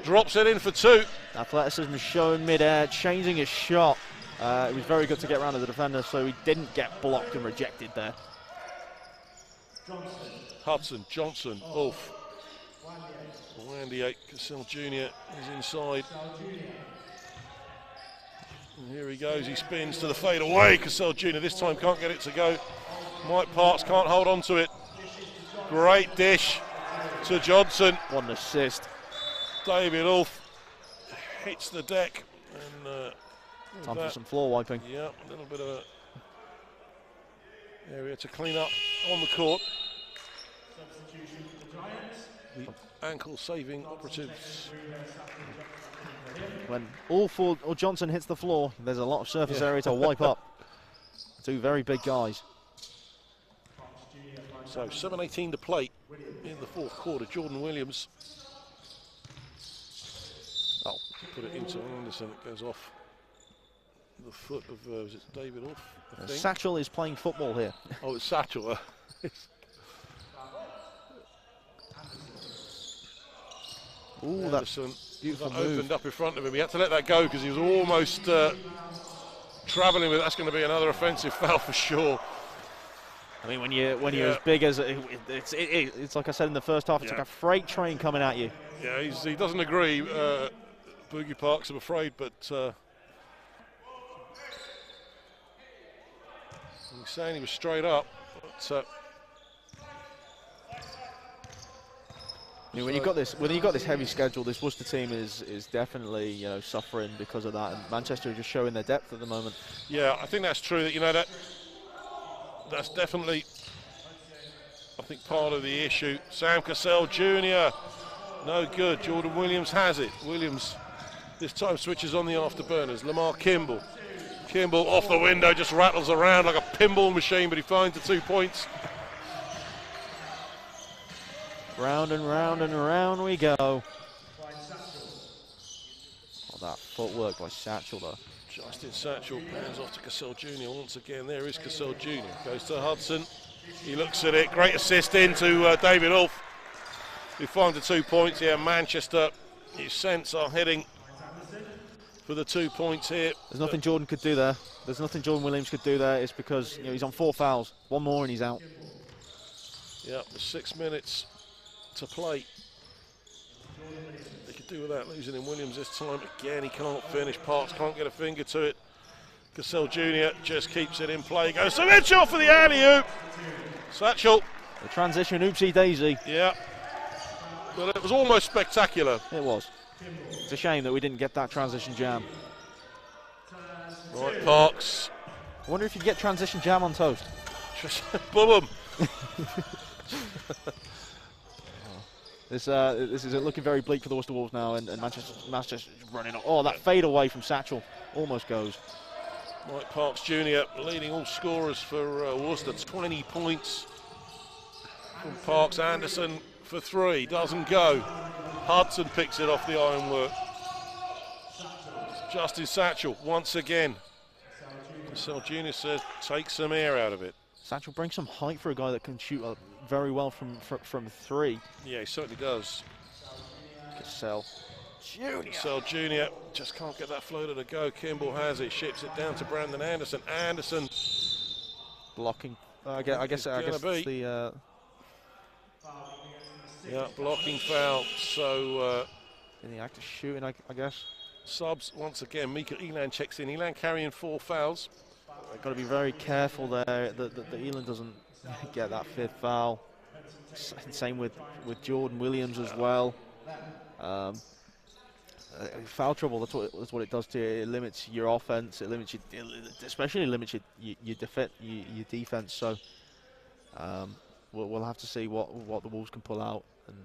Drops it in for 2. Athleticism shown mid-air, changing his shot. It was very good to get around to the defender, so he didn't get blocked and rejected there. Hudson, Johnson, Orff. Owandiye, Cassell Jr. is inside. And here he goes, he spins to the fade away. Cassell Jr. this time can't get it to go. Mike Parks can't hold on to it. Great dish to Johnson. What an assist. David Orff hits the deck. And time for some floor wiping. Yeah, a little bit of a area to clean up on the court. The ankle saving operatives. When Orff or Johnson hits the floor, there's a lot of surface area to wipe up. 2 very big guys. So 7:18 to play in the 4th quarter. Jordan Williams. Oh, put it into Anderson. It goes off the foot of, was it David Orff, I think? Satchel is playing football here. Oh, it's Satchel. Ooh, Anderson, beautiful that move. opened up in front of him. He had to let that go because he was almost travelling with it. That's going to be another offensive foul for sure. I mean, when you're as big as it's like I said in the first half, it's like a freight train coming at you. Yeah, he doesn't agree, Boogie Parks, I'm afraid, but he's saying he was straight up. But, when you've got this heavy schedule, this Worcester team is definitely suffering because of that, and Manchester are just showing their depth at the moment. Yeah, I think that's true. That's definitely, I think, part of the issue. Sam Cassell Jr. no good. Jordan Williams has it. Williams this time switches on the afterburners. Lamar Kimball off the window, just rattles around like a pinball machine, but he finds the 2 points. Round and round and round we go. Oh, that footwork by Satchel though. Justin Satchel hands off to Cassell Jr. once again. There is Cassell Jr. Goes to Hudson. He looks at it. Great assist into David Ulf, who finds the 2 points. Yeah, Manchester, you sense, are heading for the 2 points here. There's nothing Jordan could do there. There's nothing Jordan Williams could do there. It's because he's on 4 fouls. One more and he's out. Yeah, there's 6 minutes to play. They could do without losing in Williams this time. Again, he can't finish. Parks can't get a finger to it. Cassell Jr. just keeps it in play. Goes to Mitchell for the alley-oop. Satchel. The transition, oopsie daisy. Yeah. Well, it was almost spectacular. It was. It's a shame that we didn't get that transition jam. Right, Parks. I wonder if you get transition jam on toast. Just boom. This is looking very bleak for the Worcester Wolves now, and Manchester's running. Oh, that fade away from Satchel almost goes. Mike Parks Jr. leading all scorers for Worcester. 20 points from Parks. Anderson for 3, doesn't go. Hudson picks it off the ironwork. Justin Satchel once again. Cassell Jr. says, take some air out of it. Satchel brings some height for a guy that can shoot very well from 3. Yeah, he certainly does. Cassell Jr. just can't get that floater to go. Kimball has it, ships it down to Brandon Anderson. Anderson blocking. I guess it's the. Yeah, blocking foul. So in the act of shooting, I guess. Subs once again. Mika Elan checks in. Elan carrying 4 fouls. I've got to be very careful there that Elan doesn't get that 5th foul. Same with Jordan Williams as well. Foul trouble, that's what it does to you. It limits your offense, it limits especially limits your defense. So we'll have to see what the Wolves can pull out, and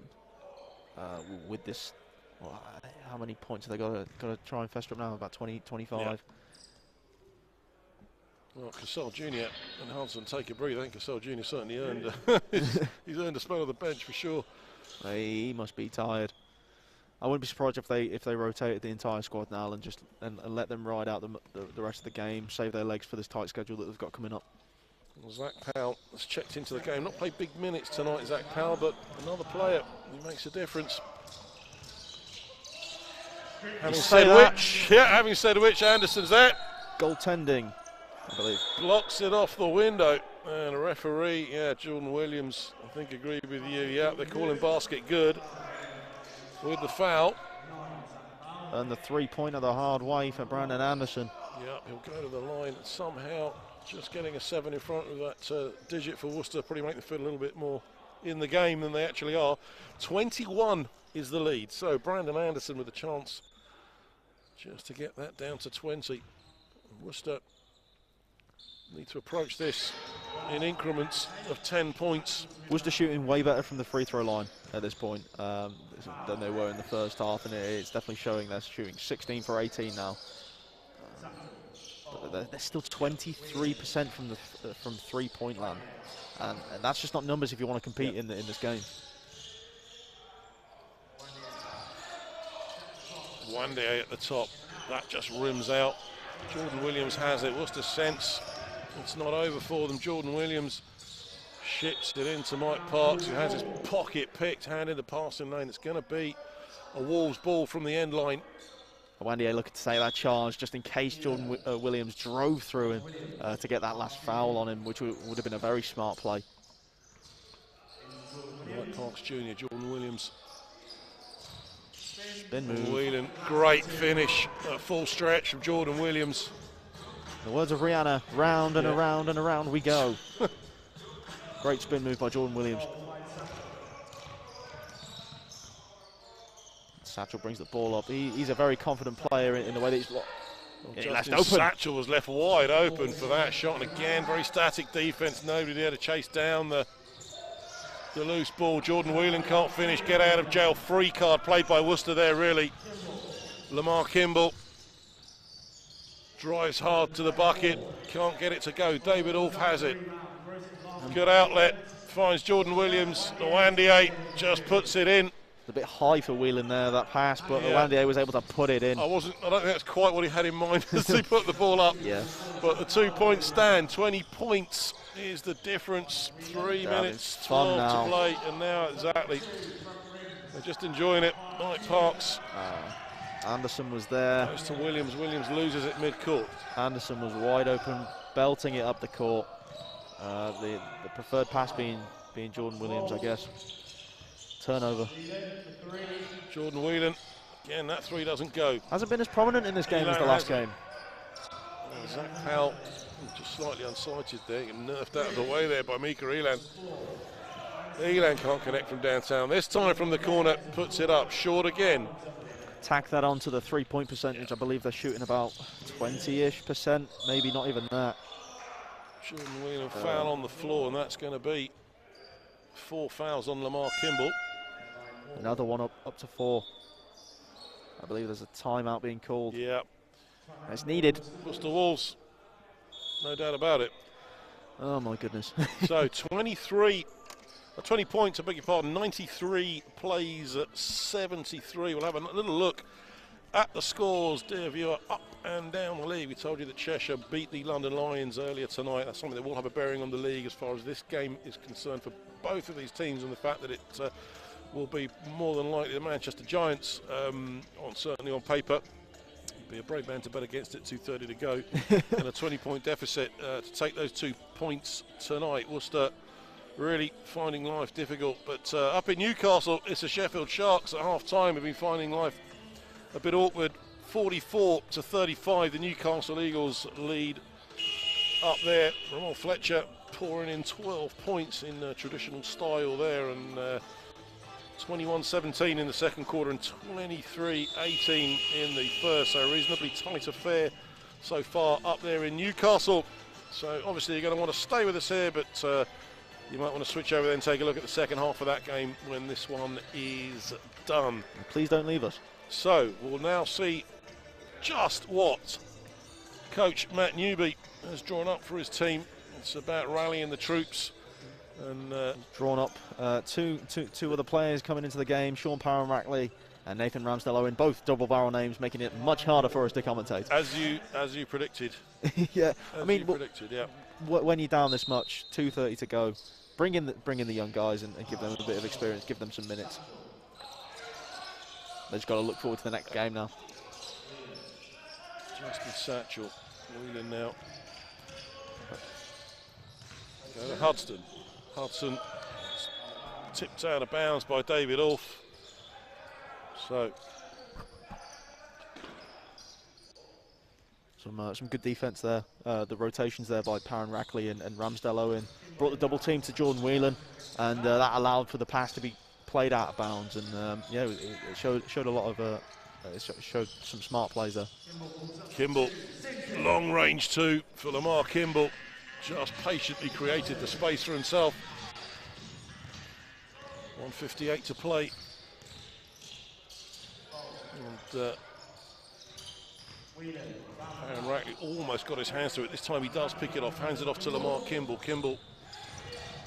with this, how many points have they got to try and fester up now? About 20, 25. Yeah. Well, Cassell Jr. and Hudson take a breather. I think Cassell Jr. certainly earned he's earned a spell on the bench for sure. He must be tired. I wouldn't be surprised if they rotated the entire squad now and just let them ride out the rest of the game, save their legs for this tight schedule that they've got coming up. Well, Zach Powell has checked into the game. Not played big minutes tonight, Zach Powell, but another player who makes a difference. Having said which, Anderson's there. Goaltending, I believe. Blocks it off the window. And a referee, Jordan Williams, I think agreed with you. Yeah, they're calling basket good with the foul. And the 3-pointer the hard way for Brandon Anderson. Yeah, he'll go to the line somehow. Just getting a 7 in front of that digit for Worcester probably make them feel a little bit more in the game than they actually are. 21 is the lead. So Brandon Anderson with a chance just to get that down to 20. Worcester need to approach this in increments of 10 points. Worcester shooting way better from the free throw line at this point than they were in the first half, and it's definitely showing. They're shooting 16 for 18 now. But they're still 23% from 3-point land, and that's just not numbers if you want to compete in this game. One day at the top, that just rims out. Jordan Williams has it. Worcester sense it's not over for them. Jordan Williams ships it into Mike Parks, who has his pocket picked, hand in the passing lane. It's going to be a Wolves ball from the end line. Wandier looking to take that charge just in case Jordan Williams drove through him to get that last foul on him, which would have been a very smart play. Mike Parks Jr., Jordan Williams. Spin move. Whelan, great finish, full stretch from Jordan Williams. In the words of Rihanna, round and around and around we go. Great spin move by Jordan Williams. Satchel brings the ball up. He's a very confident player in the way that he's left open. Satchel was left wide open for that shot, and again, very static defense. Nobody there to chase down the loose ball. Jordan Whelan can't finish. Get out of jail free card played by Worcester there, really. Lamar Kimball drives hard to the bucket. Can't get it to go. David Ulf has it. Good outlet. Finds Jordan Williams. Wandier just puts it in. A bit high for Whelan there, that pass, but Wandier was able to put it in. I don't think that's quite what he had in mind as he put the ball up. Yeah. But the 2-point stand, 20 points is the difference. 3 That minutes, is fun 12 now. to play, and now exactly. They're just enjoying it. Mike Parks Anderson was there. goes to Williams. Williams loses it mid-court. Anderson was wide open, belting it up the court. The preferred pass being Jordan Williams, I guess. Turnover. Jordan Whelan, again, that three doesn't go. Hasn't been as prominent in this game as the last game. Zach Powell just slightly unsighted there, nerfed out of the way there by Mika Elan. Elan can't connect from downtown. This time from the corner, puts it up, short again. Tack that onto the three-point percentage. I believe they're shooting about 20-ish%, maybe not even that. Jordan Whelan foul on the floor, and that's going to be 4 fouls on Lamar Kimball. Another one up to 4. I believe there's a timeout being called. Yeah. It's needed. Worcester Wolves, no doubt about it. Oh my goodness. So 20 points, I beg your pardon, 93 plays at 73. We'll have a little look at the scores, dear viewer, up and down the league. We told you that Cheshire beat the London Lions earlier tonight. That's something that will have a bearing on the league as far as this game is concerned for both of these teams, and the fact that it will be more than likely the Manchester Giants, certainly on paper. Be a brave man to bet against it, 2:30 to go, and a 20-point deficit to take those 2 points tonight. Worcester really finding life difficult, but up in Newcastle, it's the Sheffield Sharks at half-time have been finding life a bit awkward. 44-35, the Newcastle Eagles lead up there. Ramon Fletcher pouring in 12 points in traditional style there, and 21-17 in the second quarter and 23-18 in the first, so a reasonably tight affair so far up there in Newcastle. So obviously you're going to want to stay with us here, but you might want to switch over there and take a look at the second half of that game when this one is done. Please don't leave us. So we'll now see just what Coach Matt Newby has drawn up for his team. It's about rallying the troops. And drawn up two other players coming into the game, Sean Parham-Rackley and Nathan Ramsdale-Owen, both double-barrel names, making it much harder for us to commentate. As you predicted. Yeah, as I mean, predicted, yeah. When you're down this much, 2:30 to go, bring in the young guys and give them a bit of experience, give them some minutes. They've just got to look forward to the next game now. Justin Satchel, Whelan now. Go to Hudson. Hudson tipped out of bounds by David Ulf. So some good defense there. The rotations there by Parham-Rackley and Ramsdale-Owen brought the double team to Jordan Whelan, and that allowed for the pass to be played out of bounds. And yeah, it showed a lot of it showed some smart plays there. Kimball, long range two for Lamar Kimball. Just patiently created the space for himself. 1:58 to play. And Parham-Rackley almost got his hands to it. This time he does pick it off, hands it off to Lamar Kimball. Kimball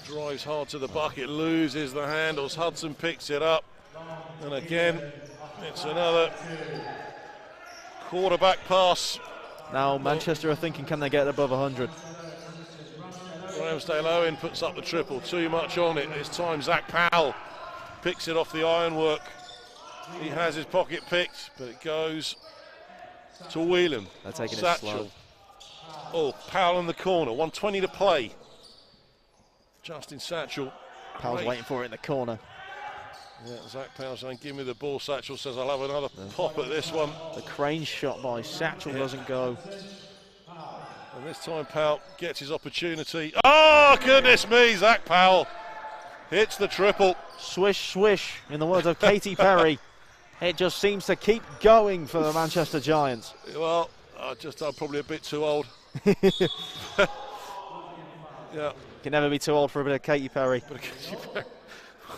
drives hard to the bucket, loses the handles. Hudson picks it up. And again, it's another quarterback pass. Now Manchester are thinking, can they get above 100? Ramsdale-Owen puts up the triple, too much on it. This time Zach Powell picks it off the ironwork. He has his pocket picked, but it goes to Whelan. They're taking Satchel. it slow. Oh, Powell in the corner, 1:20 to play. Justin Satchel. Powell's waiting for it in the corner. Yeah, Zach Powell saying, give me the ball. Satchel says, I'll have another pop at this one. The crane shot by Satchel doesn't go. And this time Powell gets his opportunity. Oh, goodness me, Zach Powell hits the triple. Swish, swish, in the words of Katy Perry. It just seems to keep going for the Manchester Giants. Well, I'm probably a bit too old. Yeah. Can never be too old for a bit of Katy Perry.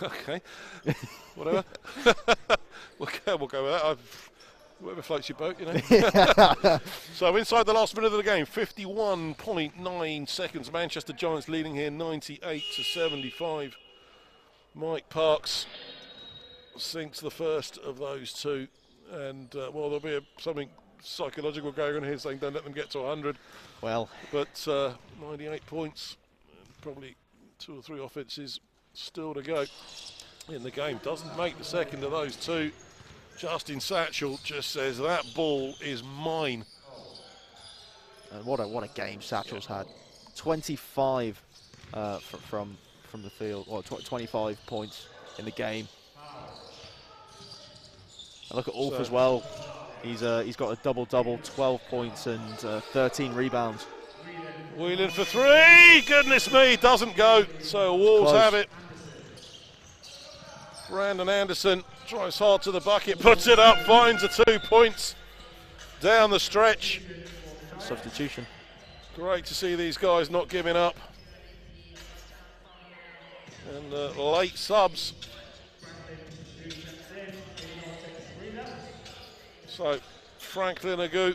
Okay, whatever. We'll go with that. Whatever floats your boat, you know. So inside the last minute of the game, 51.9 seconds. Manchester Giants leading here 98-75. Mike Parks sinks the first of those two. And, well, there'll be something psychological going on here saying don't let them get to 100. Well. But 98 points. probably 2 or 3 offences still to go in the game. Doesn't make the second of those two. Justin Satchell just says that ball is mine. And what a game Satchell's had. 25 from the field, or 25 points in the game. And look at Ulf as well. He's got a double-double, 12 points and 13 rebounds. Wheeling for 3, goodness me, doesn't go, so Wolves Close. have it. Brandon Anderson tries hard to the bucket, puts it up, finds the 2 points down the stretch. Substitution. Great to see these guys not giving up. And late subs. So Franklin Agu,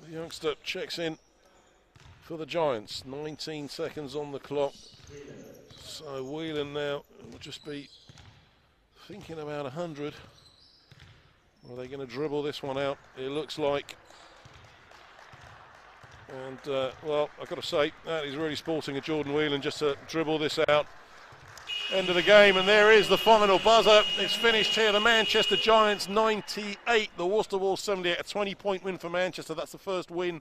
the youngster, checks in for the Giants. 19 seconds on the clock. So Whelan now will just be thinking about 100. Are they going to dribble this one out? It looks like. And, well, I've got to say, that is really sporting of Jordan Whelan just to dribble this out. End of the game, and there is the final buzzer. It's finished here. The Manchester Giants 98, the Worcester Wolves 78. A 20-point win for Manchester. That's the first win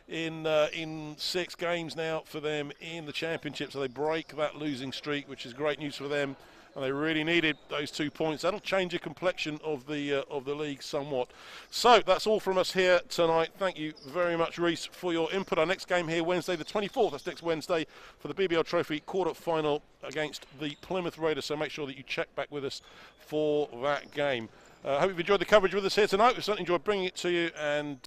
in 6 games now for them in the championship. So they break that losing streak, which is great news for them. And they really needed those 2 points. That'll change the complexion of the league somewhat. So that's all from us here tonight. Thank you very much, Reece, for your input. Our next game here, Wednesday the 24th. That's next Wednesday for the BBL Trophy quarter-final against the Plymouth Raiders. So make sure that you check back with us for that game. I hope you've enjoyed the coverage with us here tonight. We've certainly enjoyed bringing it to you. And